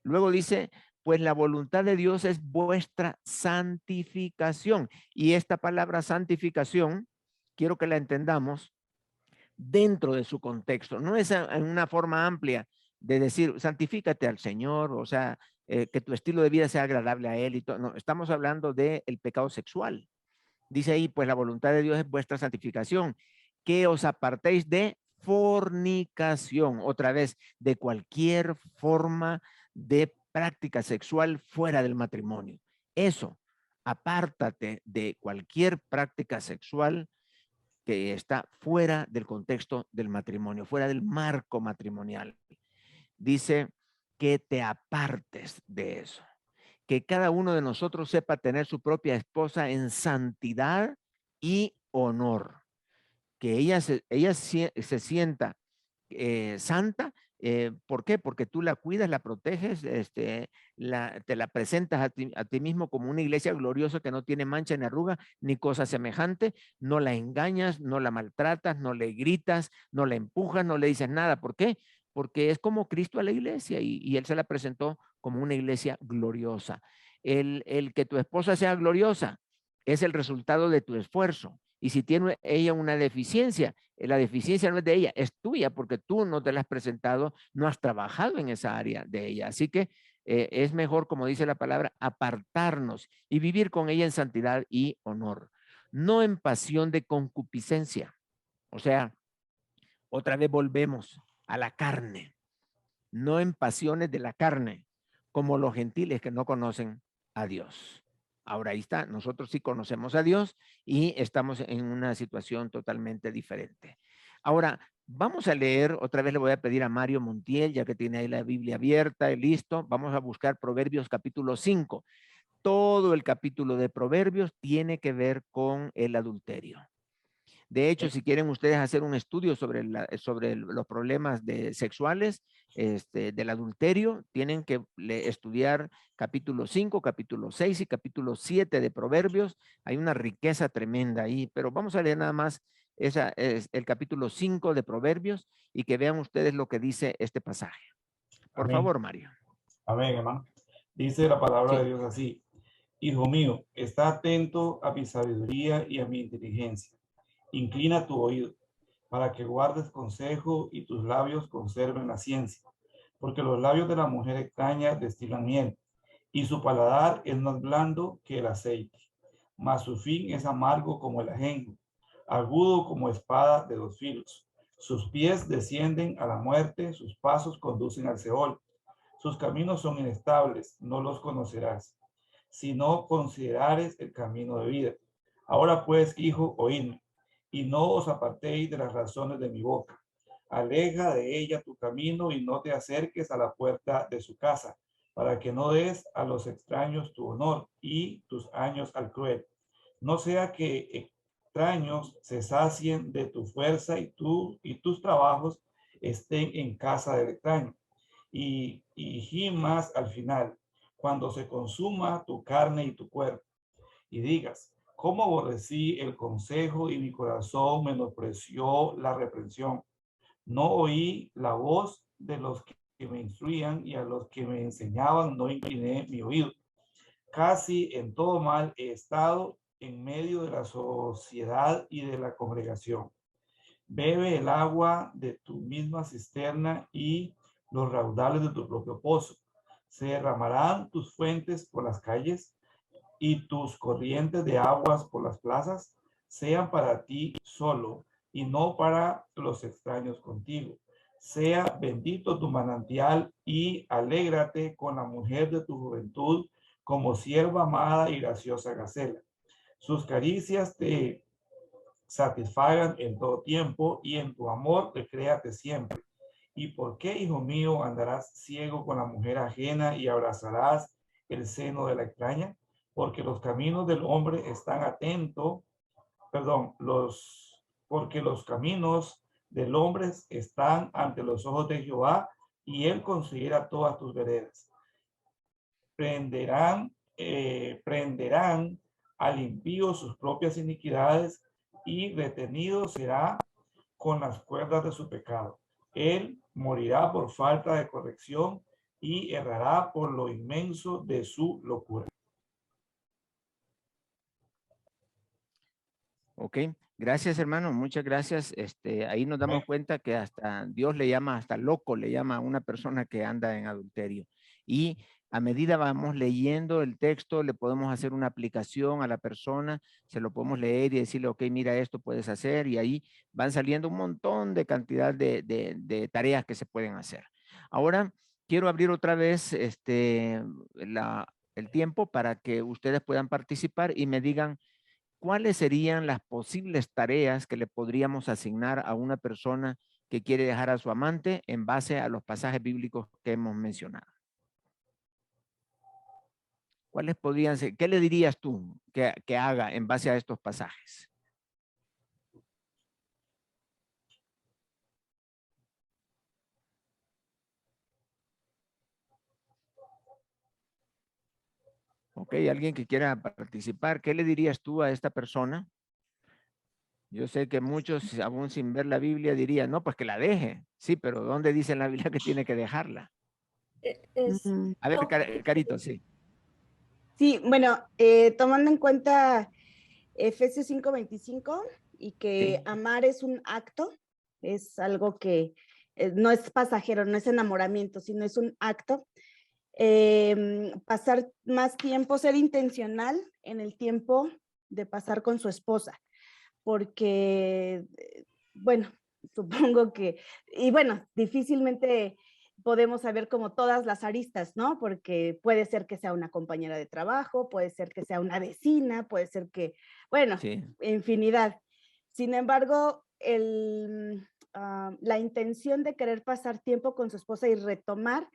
Luego dice, pues la voluntad de Dios es vuestra santificación. Y esta palabra santificación, quiero que la entendamos dentro de su contexto. No es en una forma amplia de decir, santifícate al Señor, o sea, que tu estilo de vida sea agradable a Él y todo. No, estamos hablando del pecado sexual. Dice ahí, pues la voluntad de Dios es vuestra santificación, que os apartéis de fornicación, otra vez, de cualquier forma de práctica sexual fuera del matrimonio. Eso, apártate de cualquier práctica sexual que está fuera del contexto del matrimonio, fuera del marco matrimonial. Dice que te apartes de eso. Que cada uno de nosotros sepa tener su propia esposa en santidad y honor. Que ella se sienta santa. ¿Por qué? Porque tú la cuidas, la proteges, te la presentas a ti mismo como una iglesia gloriosa que no tiene mancha ni arruga ni cosa semejante. No la engañas, no la maltratas, no le gritas, no la empujas, no le dices nada. ¿Por qué? porque es como Cristo a la iglesia y él se la presentó como una iglesia gloriosa. El que tu esposa sea gloriosa es el resultado de tu esfuerzo. Y si tiene ella una deficiencia, la deficiencia no es de ella, es tuya porque tú no te la has presentado, no has trabajado en esa área de ella. Así que es mejor, como dice la palabra, apartarnos y vivir con ella en santidad y honor, no en pasión de concupiscencia. O sea, otra vez volvemos a la carne, no en pasiones de la carne, como los gentiles que no conocen a Dios. Ahora ahí está, nosotros sí conocemos a Dios y estamos en una situación totalmente diferente. Ahora, vamos a leer, otra vez le voy a pedir a Mario Montiel, ya que tiene ahí la Biblia abierta y listo, vamos a buscar Proverbios capítulo 5. Todo el capítulo de Proverbios tiene que ver con el adulterio. De hecho, si quieren ustedes hacer un estudio sobre, los problemas sexuales, del adulterio, tienen que estudiar capítulo 5, capítulo 6 y capítulo 7 de Proverbios. Hay una riqueza tremenda ahí, pero vamos a leer nada más el capítulo 5 de Proverbios y que vean ustedes lo que dice este pasaje. Por Amén. favor, Mario. Amén, hermano. Dice la palabra de Sí. Dios así: Hijo mío, está atento a mi sabiduría y a mi inteligencia. Inclina tu oído para que guardes consejo y tus labios conserven la ciencia, porque los labios de la mujer extraña destilan miel y su paladar es más blando que el aceite, mas su fin es amargo como el ajenjo, agudo como espada de dos filos. Sus pies descienden a la muerte, sus pasos conducen al Seol. Sus caminos son inestables, no los conocerás, si no considerares el camino de vida. Ahora pues, hijo, oídme, y no os apartéis de las razones de mi boca. Aleja de ella tu camino y no te acerques a la puerta de su casa, para que no des a los extraños tu honor y tus años al cruel. No sea que extraños se sacien de tu fuerza y tus trabajos estén en casa del extraño. Y gimas al final, cuando se consuma tu carne y tu cuerpo, y digas: ¿cómo aborrecí el consejo y mi corazón menospreció la reprensión? No oí la voz de los que me instruían, y a los que me enseñaban no incliné mi oído. Casi en todo mal he estado en medio de la sociedad y de la congregación. Bebe el agua de tu misma cisterna y los raudales de tu propio pozo. Se derramarán tus fuentes por las calles y tus corrientes de aguas por las plazas. Sean para ti solo y no para los extraños contigo. Sea bendito tu manantial y alégrate con la mujer de tu juventud, como sierva amada y graciosa gacela. Sus caricias te satisfagan en todo tiempo, y en tu amor recréate siempre. ¿Y por qué, hijo mío, andarás ciego con la mujer ajena y abrazarás el seno de la extraña? Porque los caminos del hombre están porque los caminos del hombre están ante los ojos de Jehová, y él considera todas tus veredas. Prenderán al impío sus propias iniquidades, y retenido será con las cuerdas de su pecado. Él morirá por falta de corrección y errará por lo inmenso de su locura. Ok, gracias hermano, muchas gracias. Ahí nos damos cuenta que hasta Dios le llama, hasta loco le llama a una persona que anda en adulterio. Y a medida vamos leyendo el texto, le podemos hacer una aplicación a la persona, se lo podemos leer y decirle, ok, mira, esto puedes hacer, y ahí van saliendo un montón de cantidad de tareas que se pueden hacer. Ahora, quiero abrir otra vez el tiempo para que ustedes puedan participar y me digan ¿cuáles serían las posibles tareas que le podríamos asignar a una persona que quiere dejar a su amante en base a los pasajes bíblicos que hemos mencionado? ¿Cuáles podrían ser? ¿Qué le dirías tú que haga en base a estos pasajes? Ok, alguien que quiera participar, ¿qué le dirías tú a esta persona? Yo sé que muchos, aún sin ver la Biblia, dirían, no, pues que la deje. Sí, pero ¿dónde dice en la Biblia que tiene que dejarla? Mm. A ver, Carito, sí. Sí, bueno, tomando en cuenta Efesios 5:25 y que Sí. amar es un acto, es algo que no es pasajero, no es enamoramiento, sino es un acto. Pasar más tiempo, ser intencional en el tiempo de pasar con su esposa, porque, bueno, supongo que, y bueno, difícilmente podemos saber como todas las aristas, ¿no? Porque puede ser que sea una compañera de trabajo, puede ser que sea una vecina, puede ser que, bueno, Sí. infinidad. Sin embargo, la intención de querer pasar tiempo con su esposa y retomar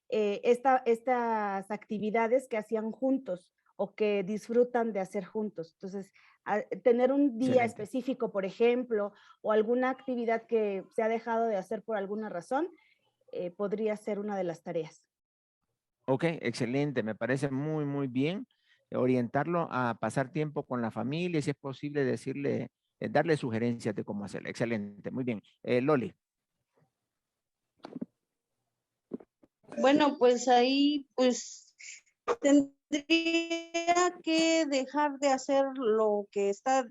estas actividades que hacían juntos o que disfrutan de hacer juntos. Entonces, tener un día Excelente. específico, por ejemplo, o alguna actividad que se ha dejado de hacer por alguna razón, podría ser una de las tareas. Ok, excelente. Me parece muy, muy bien orientarlo a pasar tiempo con la familia, si es posible decirle, darle sugerencias de cómo hacerlo. Excelente, muy bien. Loli. Bueno, pues ahí pues tendría que dejar de hacer lo que está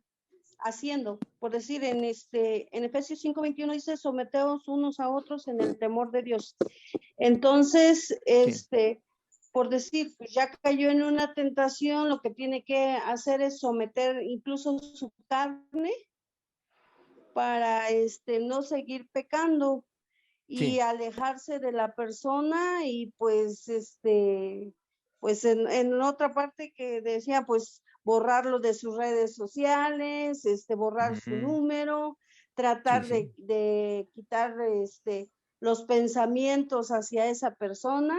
haciendo. Por decir, en Efesios 5:21 dice, someteos unos a otros en el temor de Dios. Entonces, por decir, pues ya cayó en una tentación, lo que tiene que hacer es someter incluso su carne para no seguir pecando y Sí. alejarse de la persona y pues pues en otra parte que decía pues borrarlo de sus redes sociales, borrar su Ujú. número, tratar Sí, sí. de quitar los pensamientos hacia esa persona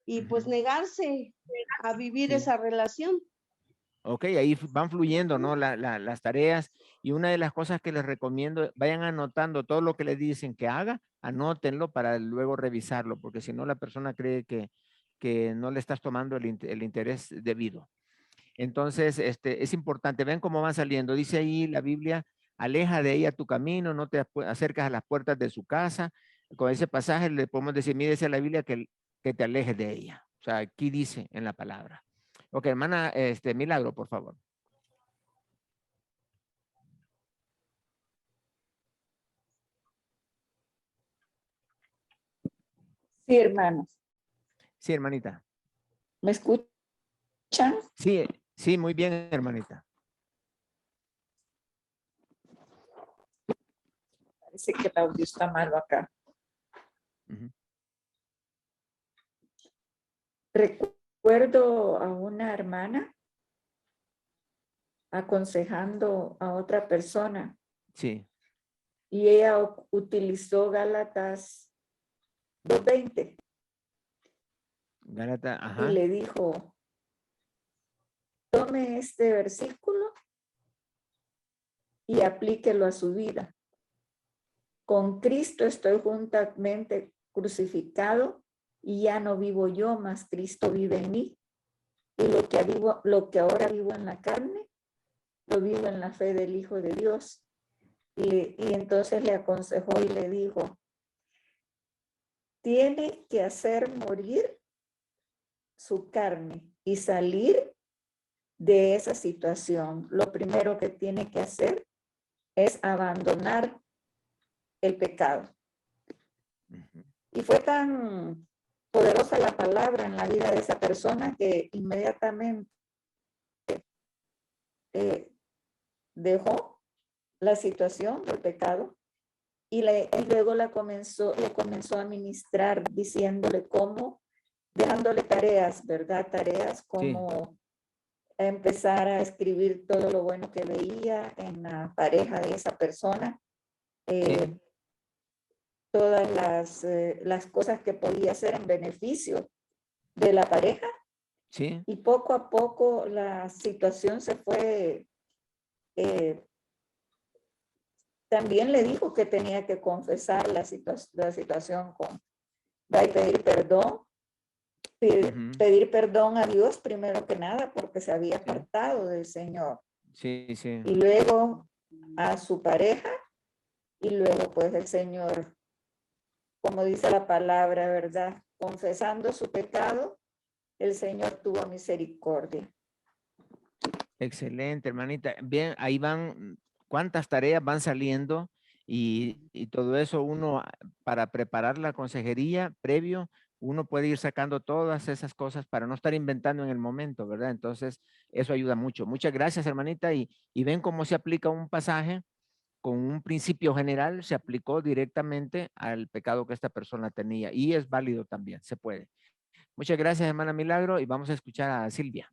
y pues Ujú. negarse a vivir Sí. esa relación. Ok, ahí van fluyendo, ¿no? Las tareas. Y una de las cosas que les recomiendo, vayan anotando todo lo que les dicen que haga, anótenlo para luego revisarlo, porque si no la persona cree que no le estás tomando el interés debido. Entonces, es importante, ven cómo van saliendo. Dice ahí la Biblia, aleja de ella tu camino, no te acercas a las puertas de su casa. Con ese pasaje le podemos decir, mire, dice la Biblia que te alejes de ella. O sea, aquí dice en la palabra. Ok, hermana, Milagro, por favor. Sí, hermanos. Sí, hermanita. ¿Me escuchan? Sí, sí, muy bien, hermanita. Parece que el audio está malo acá. Ujú. Recuerdo a una hermana aconsejando a otra persona Sí, y ella utilizó Gálatas 2:20 Gálata, y ajá. le dijo, tome este versículo y aplíquelo a su vida. Con Cristo estoy juntamente crucificado y ya no vivo yo, mas Cristo vive en mí. Y lo que ahora vivo en la carne, lo vivo en la fe del Hijo de Dios. Y entonces le aconsejó y le dijo, tiene que hacer morir su carne y salir de esa situación. Lo primero que tiene que hacer es abandonar el pecado. Ujú. Y fue tan poderosa la palabra en la vida de esa persona que inmediatamente dejó la situación del pecado y luego le comenzó a ministrar diciéndole cómo, dejándole tareas, ¿verdad? Tareas Sí, como empezar a escribir todo lo bueno que veía en la pareja de esa persona, sí, todas las cosas que podía hacer en beneficio de la pareja sí, y poco a poco la situación se fue. También le dijo que tenía que confesar la situación con pedir perdón, ujú, pedir perdón a Dios primero que nada porque se había sí, apartado del Señor. sí, sí, Y luego a su pareja y luego pues el Señor, como dice la palabra, ¿verdad? Confesando su pecado, el Señor tuvo misericordia. Excelente, hermanita. Bien, ahí van, cuántas tareas van saliendo y todo eso uno, para preparar la consejería previo, uno puede ir sacando todas esas cosas para no estar inventando en el momento, ¿verdad? Entonces, eso ayuda mucho. Muchas gracias, hermanita. Y ven cómo se aplica un pasaje con un principio general, se aplicó directamente al pecado que esta persona tenía y es válido también, se puede. Muchas gracias, hermana Milagro, y vamos a escuchar a Silvia.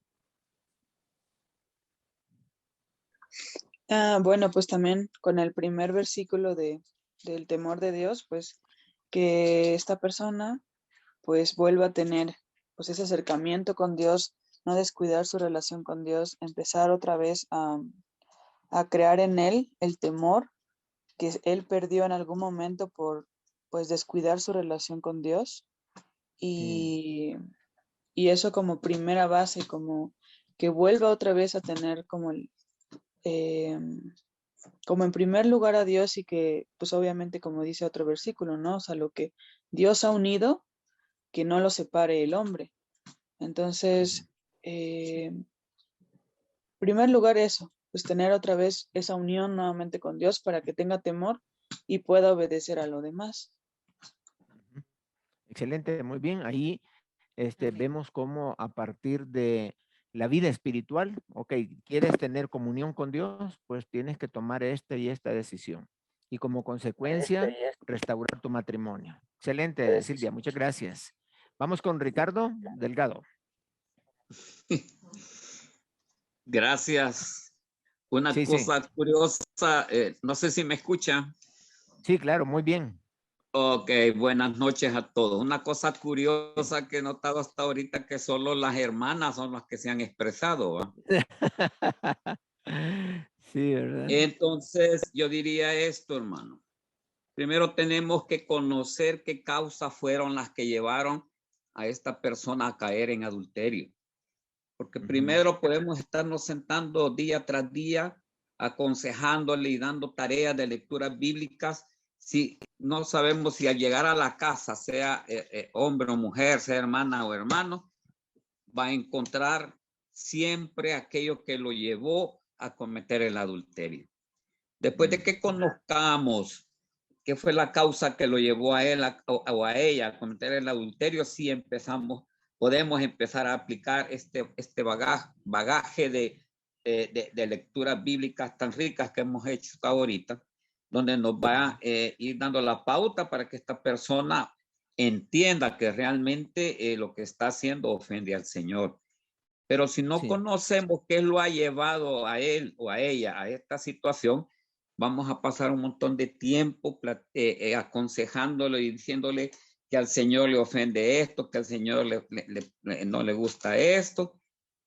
Bueno, pues también con el primer versículo del temor de Dios, pues que esta persona pues vuelva a tener pues ese acercamiento con Dios, no descuidar su relación con Dios, empezar otra vez a crear en él el temor que él perdió en algún momento por pues descuidar su relación con Dios y eso como primera base, como que vuelva otra vez a tener como como en primer lugar a Dios y que, pues obviamente como dice otro versículo, ¿no? O sea, lo que Dios ha unido, que no lo separe el hombre. Entonces, primer lugar eso, pues tener otra vez esa unión nuevamente con Dios para que tenga temor y pueda obedecer a lo demás. Excelente, muy bien. Ahí vemos cómo a partir de la vida espiritual, ok, quieres tener comunión con Dios, pues tienes que tomar esta y esta decisión. Y como consecuencia, restaurar tu matrimonio. Excelente, Silvia, muchas gracias. Vamos con Ricardo Delgado. Gracias. Una cosa curiosa, no sé si me escucha. Sí, claro, muy bien. Ok, buenas noches a todos. Una cosa curiosa que he notado hasta ahorita que solo las hermanas son las que se han expresado, ¿va? Sí, ¿verdad? Entonces, yo diría esto, hermano. Primero tenemos que conocer qué causas fueron las que llevaron a esta persona a caer en adulterio. Porque primero podemos estarnos sentando día tras día, aconsejándole y dando tareas de lecturas bíblicas. Si no sabemos si al llegar a la casa, sea hombre o mujer, sea hermana o hermano, va a encontrar siempre aquello que lo llevó a cometer el adulterio. Después de que conozcamos qué fue la causa que lo llevó a él o a ella a cometer el adulterio, sí podemos empezar a aplicar este bagaje de lecturas bíblicas tan ricas que hemos hecho hasta ahorita, donde nos va a ir dando la pauta para que esta persona entienda que realmente lo que está haciendo ofende al Señor. Pero si no conocemos qué lo ha llevado a él o a ella a esta situación, vamos a pasar un montón de tiempo aconsejándole y diciéndole que al Señor le ofende esto, que al Señor no le gusta esto.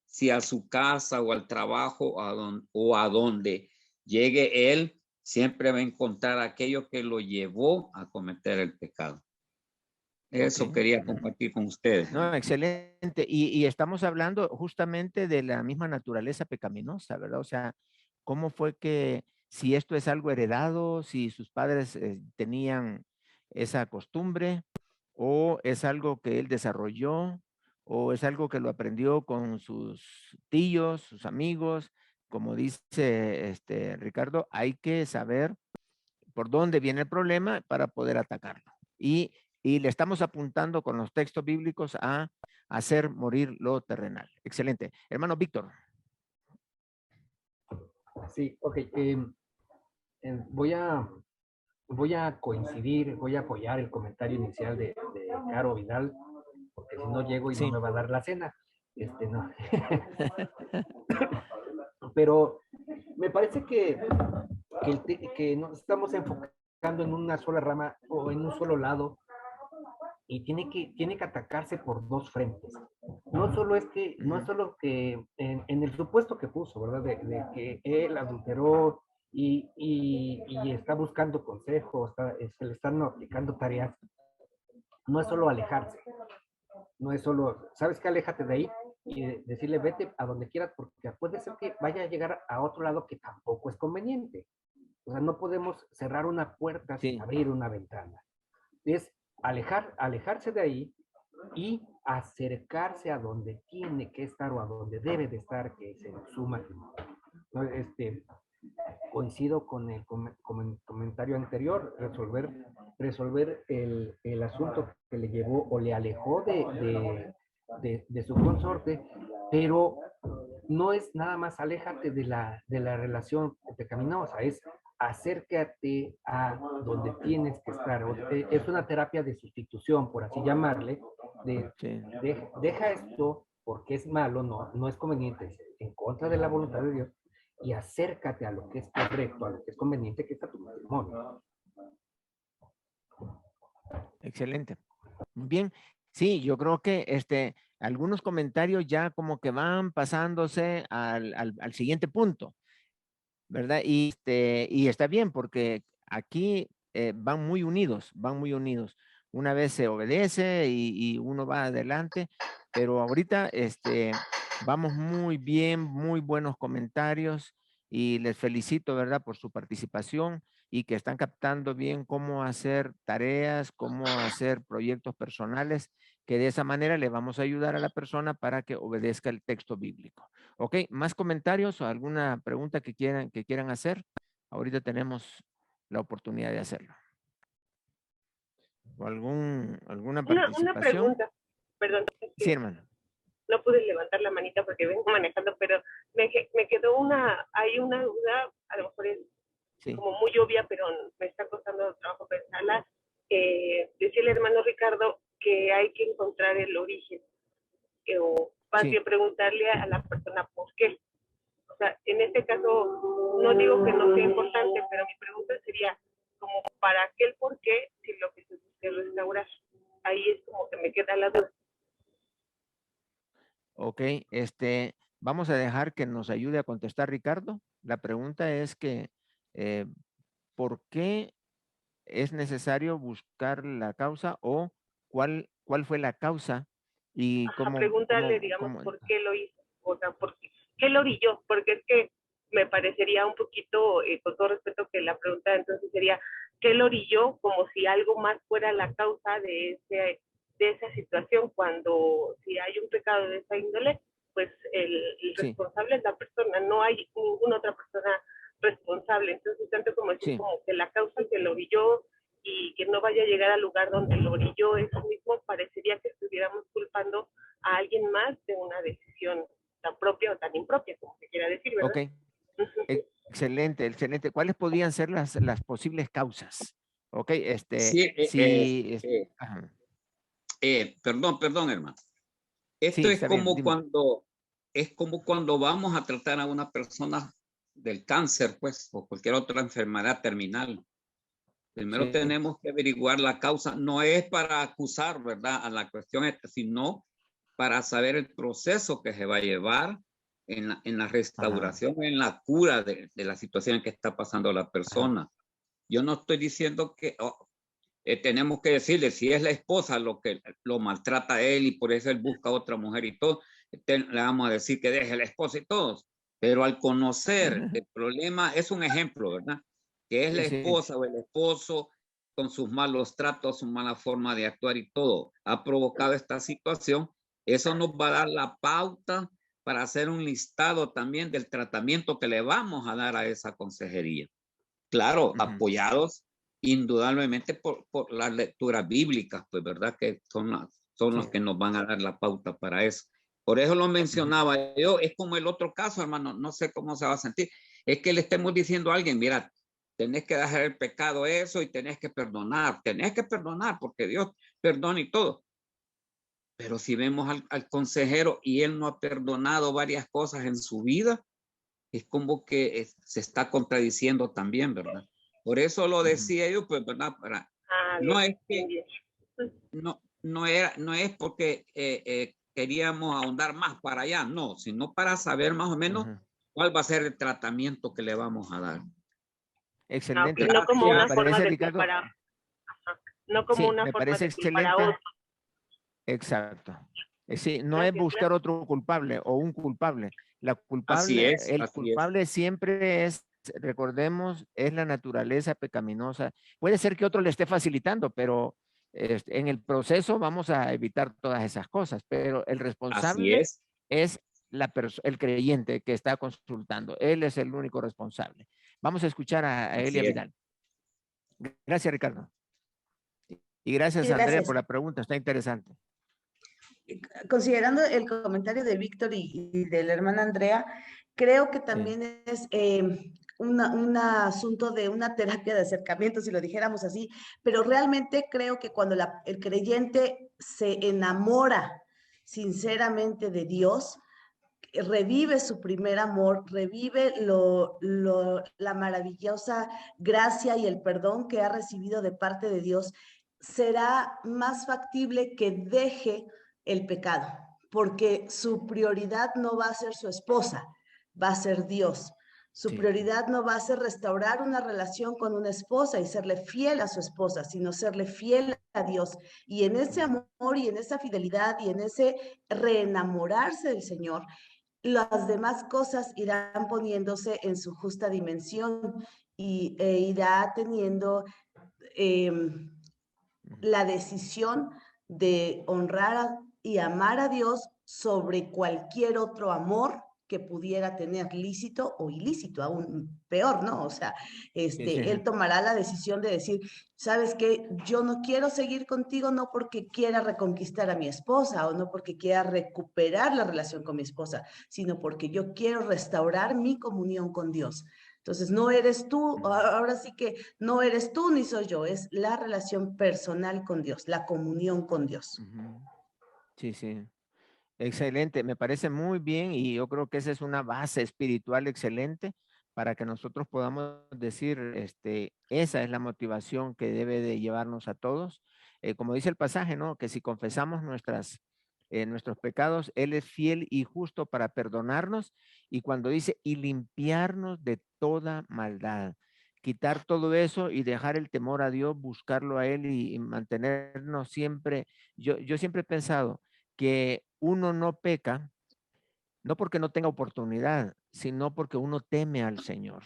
Si a su casa o al trabajo o a donde llegue él, siempre va a encontrar aquello que lo llevó a cometer el pecado. Eso quería compartir con ustedes. No, excelente. Y estamos hablando justamente de la misma naturaleza pecaminosa, ¿verdad? O sea, ¿cómo fue que, si esto es algo heredado, si sus padres tenían esa costumbre, o es algo que él desarrolló, o es algo que lo aprendió con sus tíos, sus amigos? Como dice Ricardo, hay que saber por dónde viene el problema para poder atacarlo. Y le estamos apuntando con los textos bíblicos a hacer morir lo terrenal. Excelente. Hermano Víctor. Sí, ok. Voy a coincidir, voy a apoyar el comentario inicial de Caro Vidal, porque si no llego y no me va a dar la cena. No. Pero me parece que nos estamos enfocando en una sola rama o en un solo lado y tiene que atacarse por dos frentes. No solo que en el supuesto que puso, ¿verdad? De que él adulteró y está buscando consejos, se le están aplicando tareas. No es solo alejarse, no es solo, ¿sabes qué? Aléjate de ahí y decirle vete a donde quieras porque puede ser que vaya a llegar a otro lado que tampoco es conveniente. O sea, no podemos cerrar una puerta sin abrir una ventana. Es alejarse de ahí y acercarse a donde tiene que estar o a donde debe de estar, que es en su matrimonio. ¿No? Coincido con el comentario anterior, resolver el asunto que le llevó o le alejó de su consorte, pero no es nada más aléjate de la relación pecaminosa, es acércate a donde tienes que estar. Es una terapia de sustitución, por así llamarle, deja esto porque es malo, no es conveniente, es en contra de la voluntad de Dios, y acércate a lo que es correcto, a lo que es conveniente, que está tu matrimonio. Excelente. Muy bien. Sí, yo creo que algunos comentarios ya como que van pasándose al siguiente punto, ¿verdad? Y está bien porque aquí van muy unidos, van muy unidos. Una vez se obedece y uno va adelante, pero ahorita vamos muy bien, muy buenos comentarios y les felicito, ¿verdad? Por su participación y que están captando bien cómo hacer tareas, cómo hacer proyectos personales, que de esa manera le vamos a ayudar a la persona para que obedezca el texto bíblico. Ok, ¿más comentarios o alguna pregunta que quieran hacer? Ahorita tenemos la oportunidad de hacerlo. ¿O alguna participación? Una pregunta, perdón. Sí, hermano. No pude levantar la manita porque vengo manejando, pero me quedó hay una duda, a lo mejor es como muy obvia, pero me está costando trabajo pensarla. Decía el hermano Ricardo que hay que encontrar el origen, o más bien preguntarle a la persona por qué. O sea, en este caso, no digo que no sea importante, pero mi pregunta sería como para qué el por qué, si lo que se busca es restaurar. Ahí es como que me queda la duda. Ok, vamos a dejar que nos ayude a contestar Ricardo. La pregunta es que, ¿por qué es necesario buscar la causa o cuál fue la causa y cómo? Preguntarle, digamos, por qué lo hizo, o sea, qué lo orilló, porque es que me parecería un poquito, con todo respeto, que la pregunta entonces sería, ¿qué lo orilló? Como si algo más fuera la causa de esa situación, cuando si hay un pecado de esa índole, pues el responsable es la persona, no hay ninguna otra persona responsable. Entonces, tanto como decir como que la causa que lo orilló y que no vaya a llegar al lugar donde lo orilló eso mismo, parecería que estuviéramos culpando a alguien más de una decisión tan propia o tan impropia, como se quiera decir, ¿verdad? Ok, excelente, excelente. ¿Cuáles podrían ser las posibles causas? Ok, perdón, hermano. Esto es como cuando vamos a tratar a una persona del cáncer, pues, o cualquier otra enfermedad terminal. Primero tenemos que averiguar la causa. No es para acusar, ¿verdad?, a la cuestión esta, sino para saber el proceso que se va a llevar en la restauración, en la cura de la situación en que está pasando la persona. Yo no estoy diciendo que tenemos que decirle, si es la esposa lo que lo maltrata a él y por eso él busca a otra mujer y todo, le vamos a decir que deje a la esposa y todos. Pero al conocer el problema, es un ejemplo, ¿verdad?, que es la esposa o el esposo con sus malos tratos, su mala forma de actuar y todo, ha provocado esta situación. Eso nos va a dar la pauta para hacer un listado también del tratamiento que le vamos a dar a esa consejería. Claro, apoyados indudablemente por las lecturas bíblicas, pues, ¿verdad?, que son los que nos van a dar la pauta para eso. Por eso lo mencionaba yo. Es como el otro caso, hermano, no sé cómo se va a sentir. Es que le estemos diciendo a alguien, mira, tenés que dejar el pecado eso y tenés que perdonar porque Dios perdona y todo. Pero si vemos al consejero y él no ha perdonado varias cosas en su vida, es como que se está contradiciendo también, ¿verdad? Por eso lo decía yo, pues, ¿verdad? No es que, no es porque queríamos ahondar más para allá, no, sino para saber más o menos cuál va a ser el tratamiento que le vamos a dar. Excelente. No como una forma de culpar no como una forma de culpar a otro. Exacto. Sí, no es buscar otro culpable o un culpable. El culpable siempre es recordemos, es la naturaleza pecaminosa. Puede ser que otro le esté facilitando, pero en el proceso vamos a evitar todas esas cosas, pero el Así responsable es. es el creyente que está consultando. Él es el único responsable. Vamos a escuchar a Elia Así es. Vidal. Gracias, Ricardo. Y gracias, Sí, Andrea, gracias. por la pregunta. Está interesante. Considerando el comentario de Víctor y de la hermana Andrea, creo que también es un asunto de una terapia de acercamiento, si lo dijéramos así, pero realmente creo que cuando el creyente se enamora sinceramente de Dios, revive su primer amor, revive la maravillosa gracia y el perdón que ha recibido de parte de Dios, será más factible que deje el pecado, porque su prioridad no va a ser su esposa, va a ser Dios. Su prioridad no va a ser restaurar una relación con una esposa y serle fiel a su esposa, sino serle fiel a Dios. Y en ese amor y en esa fidelidad y en ese reenamorarse del Señor, las demás cosas irán poniéndose en su justa dimensión e irá teniendo la decisión de honrar y amar a Dios sobre cualquier otro amor que pudiera tener lícito o ilícito, aún peor, ¿no? O sea, él tomará la decisión de decir, ¿sabes qué? Yo no quiero seguir contigo no porque quiera reconquistar a mi esposa o no porque quiera recuperar la relación con mi esposa, sino porque yo quiero restaurar mi comunión con Dios. Entonces, no eres tú, ahora sí que no eres tú ni soy yo, es la relación personal con Dios, la comunión con Dios. Sí, sí. Excelente, me parece muy bien y yo creo que esa es una base espiritual excelente para que nosotros podamos decir, esa es la motivación que debe de llevarnos a todos. Como dice el pasaje, ¿no? Que si confesamos nuestros pecados, Él es fiel y justo para perdonarnos y cuando dice y limpiarnos de toda maldad, quitar todo eso y dejar el temor a Dios, buscarlo a Él y mantenernos siempre. Yo siempre he pensado que uno no peca, no porque no tenga oportunidad, sino porque uno teme al Señor.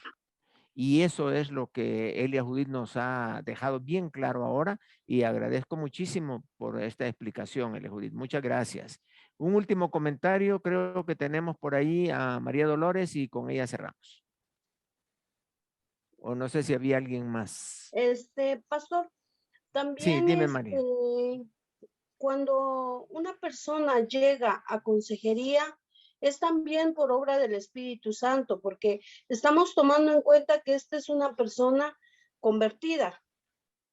Y eso es lo que Elia Judith nos ha dejado bien claro ahora y agradezco muchísimo por esta explicación, Elia Judith. Muchas gracias. Un último comentario, creo que tenemos por ahí a María Dolores y con ella cerramos. O no sé si había alguien más. Pastor, Sí, también dime, María. cuando una persona llega a consejería, es también por obra del Espíritu Santo, porque estamos tomando en cuenta que esta es una persona convertida,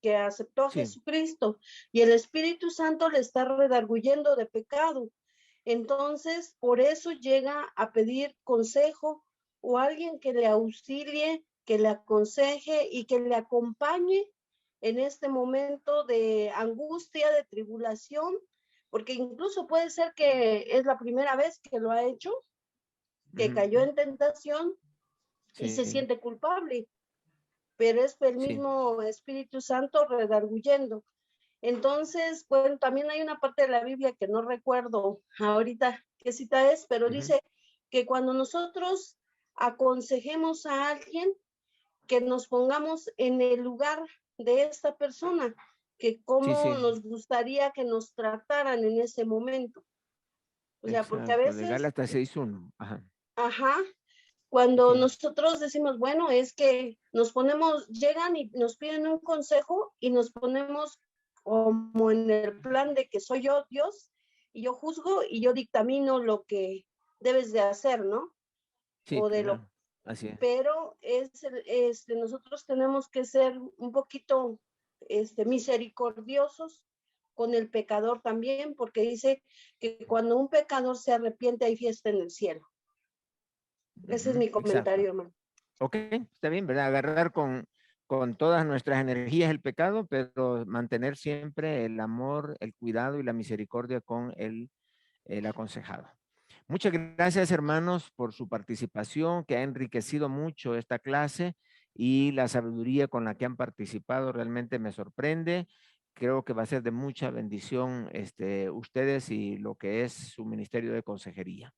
que aceptó a Jesucristo, y el Espíritu Santo le está redarguyendo de pecado. Entonces, por eso llega a pedir consejo o alguien que le auxilie, que le aconseje y que le acompañe en este momento de angustia, de tribulación, porque incluso puede ser que es la primera vez que lo ha hecho, que cayó en tentación y se siente culpable, pero es el mismo Espíritu Santo redarguyendo. Entonces, bueno, también hay una parte de la Biblia que no recuerdo ahorita qué cita es, pero dice que cuando nosotros aconsejemos a alguien, que nos pongamos en el lugar de esta persona, que cómo nos gustaría que nos trataran en ese momento. O sea, porque a veces... De Gálatas 6:1. Ajá. Cuando nosotros decimos, bueno, es que nos ponemos, llegan y nos piden un consejo y nos ponemos como en el plan de que soy yo Dios y yo juzgo y yo dictamino lo que debes de hacer, ¿no? Sí, o de claro. lo Así es. Pero nosotros tenemos que ser un poquito misericordiosos con el pecador también, porque dice que cuando un pecador se arrepiente hay fiesta en el cielo. Ese es mi comentario, hermano. Ok, está bien, ¿verdad? Agarrar con todas nuestras energías el pecado, pero mantener siempre el amor, el cuidado y la misericordia con el aconsejado. Muchas gracias, hermanos, por su participación, que ha enriquecido mucho esta clase y la sabiduría con la que han participado realmente me sorprende. Creo que va a ser de mucha bendición ustedes y lo que es su ministerio de consejería.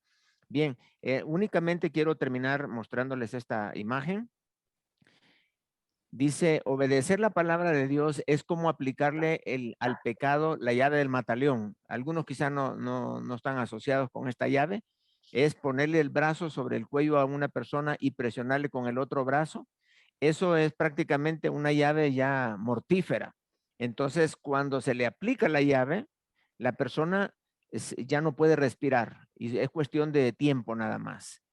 Bien, únicamente quiero terminar mostrándoles esta imagen. Dice, obedecer la palabra de Dios es como aplicarle al pecado la llave del mataleón. Algunos quizás no están asociados con esta llave. Es ponerle el brazo sobre el cuello a una persona y presionarle con el otro brazo. Eso es prácticamente una llave ya mortífera. Entonces, cuando se le aplica la llave, la persona ya no puede respirar y es cuestión de tiempo nada más.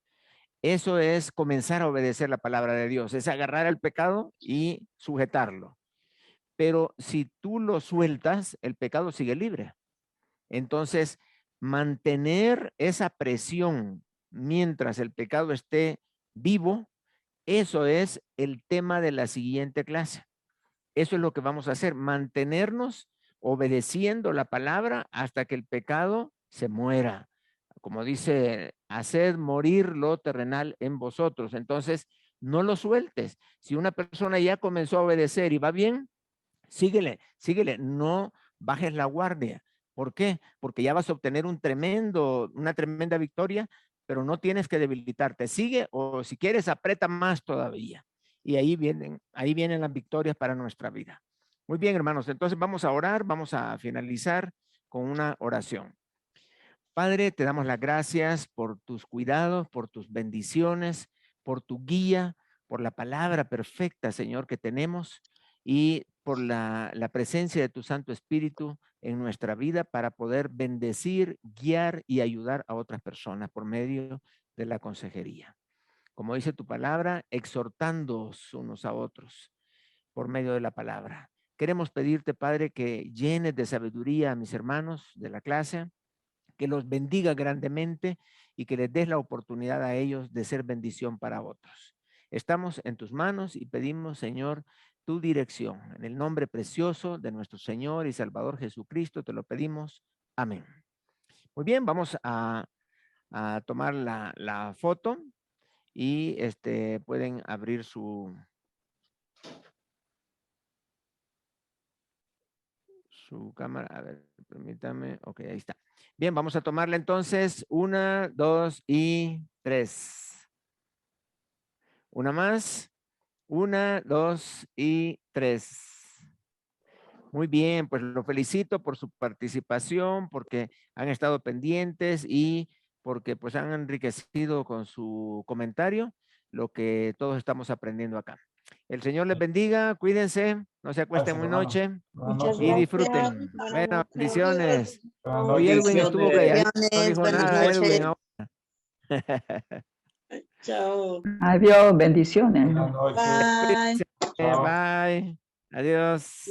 Eso es comenzar a obedecer la palabra de Dios, es agarrar el pecado y sujetarlo. Pero si tú lo sueltas, el pecado sigue libre. Entonces, mantener esa presión mientras el pecado esté vivo, eso es el tema de la siguiente clase. Eso es lo que vamos a hacer, mantenernos obedeciendo la palabra hasta que el pecado se muera. Como dice, haced morir lo terrenal en vosotros. Entonces, no lo sueltes. Si una persona ya comenzó a obedecer y va bien, síguele, no bajes la guardia. ¿Por qué? Porque ya vas a obtener una tremenda victoria, pero no tienes que debilitarte. Sigue o si quieres, aprieta más todavía. Y ahí vienen las victorias para nuestra vida. Muy bien, hermanos. Entonces vamos a orar, vamos a finalizar con una oración. Padre, te damos las gracias por tus cuidados, por tus bendiciones, por tu guía, por la palabra perfecta, Señor, que tenemos y por la presencia de tu Santo Espíritu en nuestra vida para poder bendecir, guiar y ayudar a otras personas por medio de la consejería. Como dice tu palabra, exhortándoos unos a otros por medio de la palabra. Queremos pedirte, Padre, que llenes de sabiduría a mis hermanos de la clase, que los bendiga grandemente y que les des la oportunidad a ellos de ser bendición para otros. Estamos en tus manos y pedimos, Señor, tu dirección. En el nombre precioso de nuestro Señor y Salvador Jesucristo te lo pedimos. Amén. Muy bien, vamos a tomar la foto y pueden abrir su cámara. A ver, permítame. Ok, ahí está. Bien, vamos a tomarla entonces. 1, 2 y 3. Una más. 1, 2 y 3. Muy bien, pues lo felicito por su participación, porque han estado pendientes y porque pues han enriquecido con su comentario lo que todos estamos aprendiendo acá. El Señor les bendiga, cuídense, no se acuesten muy noche y disfruten. Bueno, bendiciones. Hoy Edwin estuvo calladito, no dijo nada, Edwin. Chao. Adiós, bendiciones. Buenas noches. Bye. Adiós.